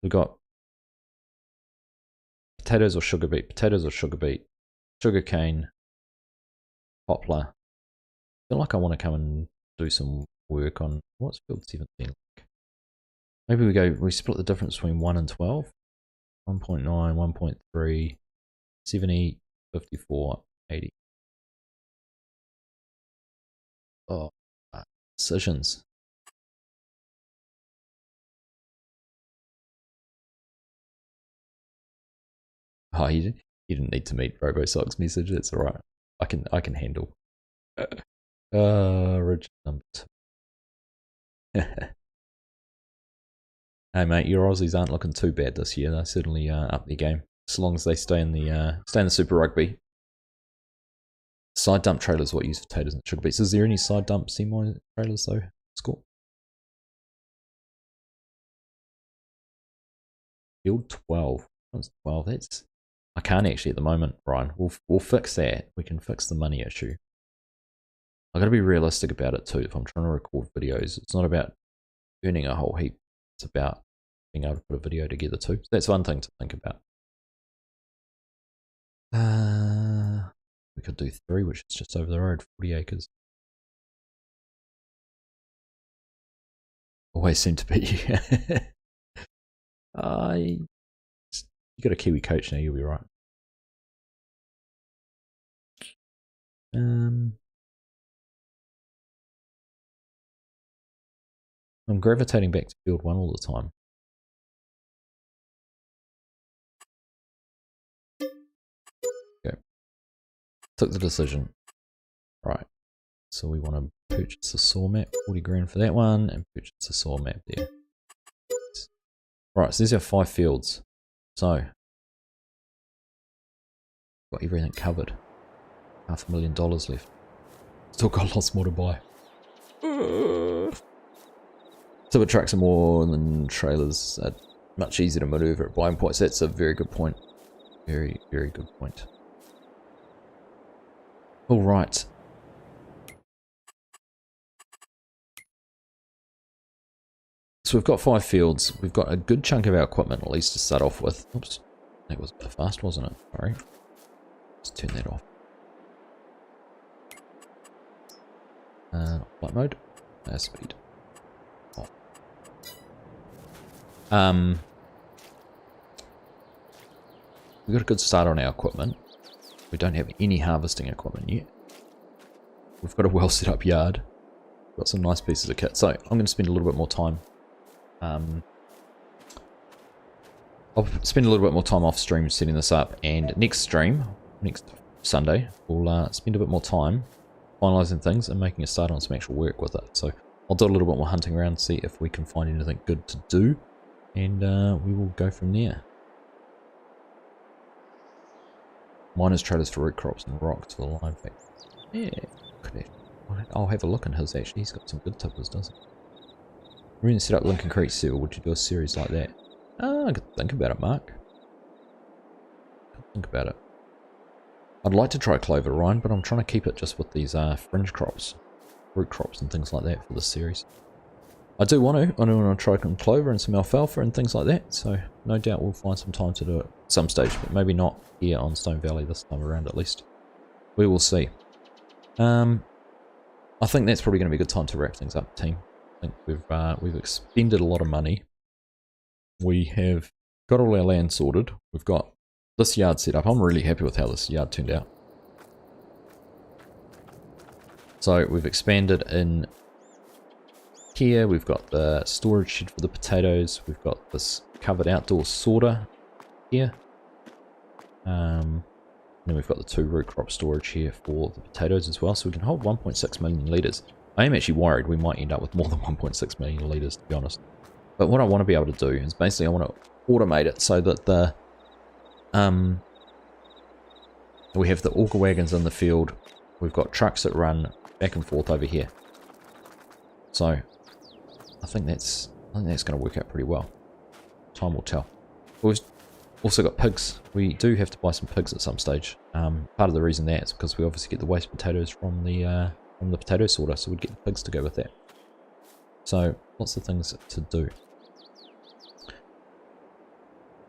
We got potatoes or sugar beet, potatoes or sugar beet, sugar cane, poplar. I feel like I want to come and do some work on what's field 17 like. Maybe we split the difference between 1 and 12. 1.9, 1.3, 70, 54, 80. Oh, decisions. Oh, you didn't need to meet RoboSock's message. That's all right. I can handle. Rigid number 2. Hey mate, your Aussies aren't looking too bad this year. They're certainly up their game as long as they stay in the Super Rugby. Side dump trailers what use potatoes and sugar beets. Is there any side dump semi trailers though? Score. Field 12. What's 12? That's I can't actually at the moment, Ryan. We'll fix that. We can fix the money issue. I got to be realistic about it too. If I'm trying to record videos, it's not about earning a whole heap. It's about being able to put a video together too. So that's one thing to think about. We could do 3, which is just over the road, 40 acres. Always seem to be. You got a Kiwi coach now, you'll be right. I'm gravitating back to field 1 all the time. Okay. Took the decision. Right. So we want to purchase a saw map, 40 grand for that one, and purchase a saw map there. Right, so these are 5 fields. So got everything covered. $500,000 left. Still got lots more to buy. Timber trucks are more than trailers. Are much easier to maneuver at buying points. That's a very good point. Very, very good point. All right. So we've got 5 fields. We've got a good chunk of our equipment at least to start off with. Oops, that was a bit fast, wasn't it? Sorry. Let's turn that off. Flight mode. Speed. Off. We've got a good start on our equipment. We don't have any harvesting equipment yet. We've got a well set up yard. Got some nice pieces of kit. So I'm going to spend a little bit more time. I'll spend a little bit more time off stream setting this up, and next stream, next Sunday, we'll spend a bit more time finalising things and making a start on some actual work with it. So I'll do a little bit more hunting around, see if we can find anything good to do, and we will go from there. Miners traders for root crops and rocks for the lime factory. Yeah, I'll have a look in his actually. He's got some good tippers, doesn't he? We're going to set up Lincoln Creek Seal. Would you do a series like that? I could think about it, Mark. Think about it. I'd like to try clover, Ryan, but I'm trying to keep it just with these fringe crops, root crops and things like that for this series. I do want to try some clover and some alfalfa and things like that, so no doubt we'll find some time to do it at some stage, but maybe not here on Stone Valley this time around at least. We will see. I think that's probably going to be a good time to wrap things up, team. I think we've expended a lot of money. We have got all our land sorted. We've got this yard set up. I'm really happy with how this yard turned out. So we've expanded in here. We've got the storage shed for the potatoes. We've got this covered outdoor sorter here. And then we've got the 2 root crop storage here for the potatoes as well. So we can hold 1.6 million litres. I am actually worried we might end up with more than 1.6 million litres, to be honest. But what I want to be able to do is basically I want to automate it so that the we have the auger wagons in the field. We've got trucks that run back and forth over here. So I think that's going to work out pretty well. Time will tell. We've also got pigs. We do have to buy some pigs at some stage. Part of the reason that is because we obviously get the waste potatoes from the potato sorter, so we'd get the pigs to go with that. So lots of things to do.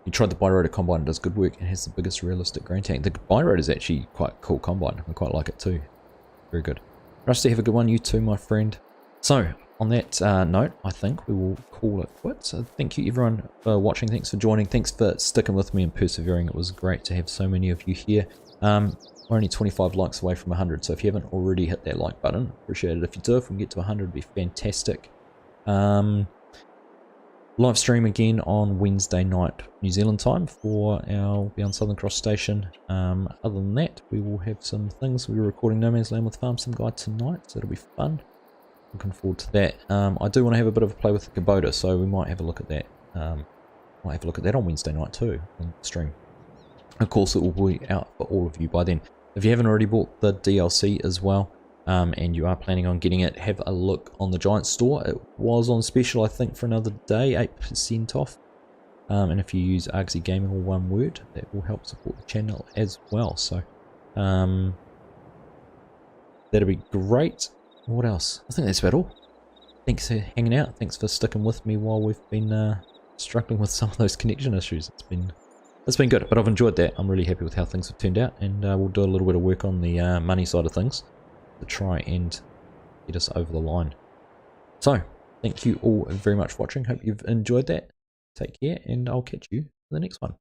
You tried the Bi-Rotor combine, it does good work and has the biggest realistic grain tank. The Bi-Rotor is actually quite a cool combine. I quite like it too. Very good. Rusty, have a good one. You too, my friend. So, on that note, I think we will call it quits. So thank you everyone for watching. Thanks for joining. Thanks for sticking with me and persevering. It was great to have so many of you here. We're only 25 likes away from 100, so if you haven't already hit that like button, appreciate it. If you do, if we can get to 100, it'd be fantastic. Live stream again on Wednesday night New Zealand time for our Beyond Southern Cross station. Other than that, we will have some things. We're recording No Man's Land with Farm Sim Guy tonight, so it'll be fun. Looking forward to that. I do want to have a bit of a play with the Kubota, so we might have a look at that. Might have a look at that on Wednesday night too, on the stream. Of course, it will be out for all of you by then. If you haven't already bought the DLC as well, and you are planning on getting it, have a look on the Giant store. It was on special, I think, for another day, 8% off. And if you use Argsy Gaming, all one word, that will help support the channel as well. So that'll be great. What else? I think that's about all. Thanks for hanging out. Thanks for sticking with me while we've been struggling with some of those connection issues. It's been good, but I've enjoyed that. I'm really happy with how things have turned out, and we'll do a little bit of work on the money side of things to try and get us over the line. So, thank you all very much for watching. Hope you've enjoyed that. Take care, and I'll catch you in the next one.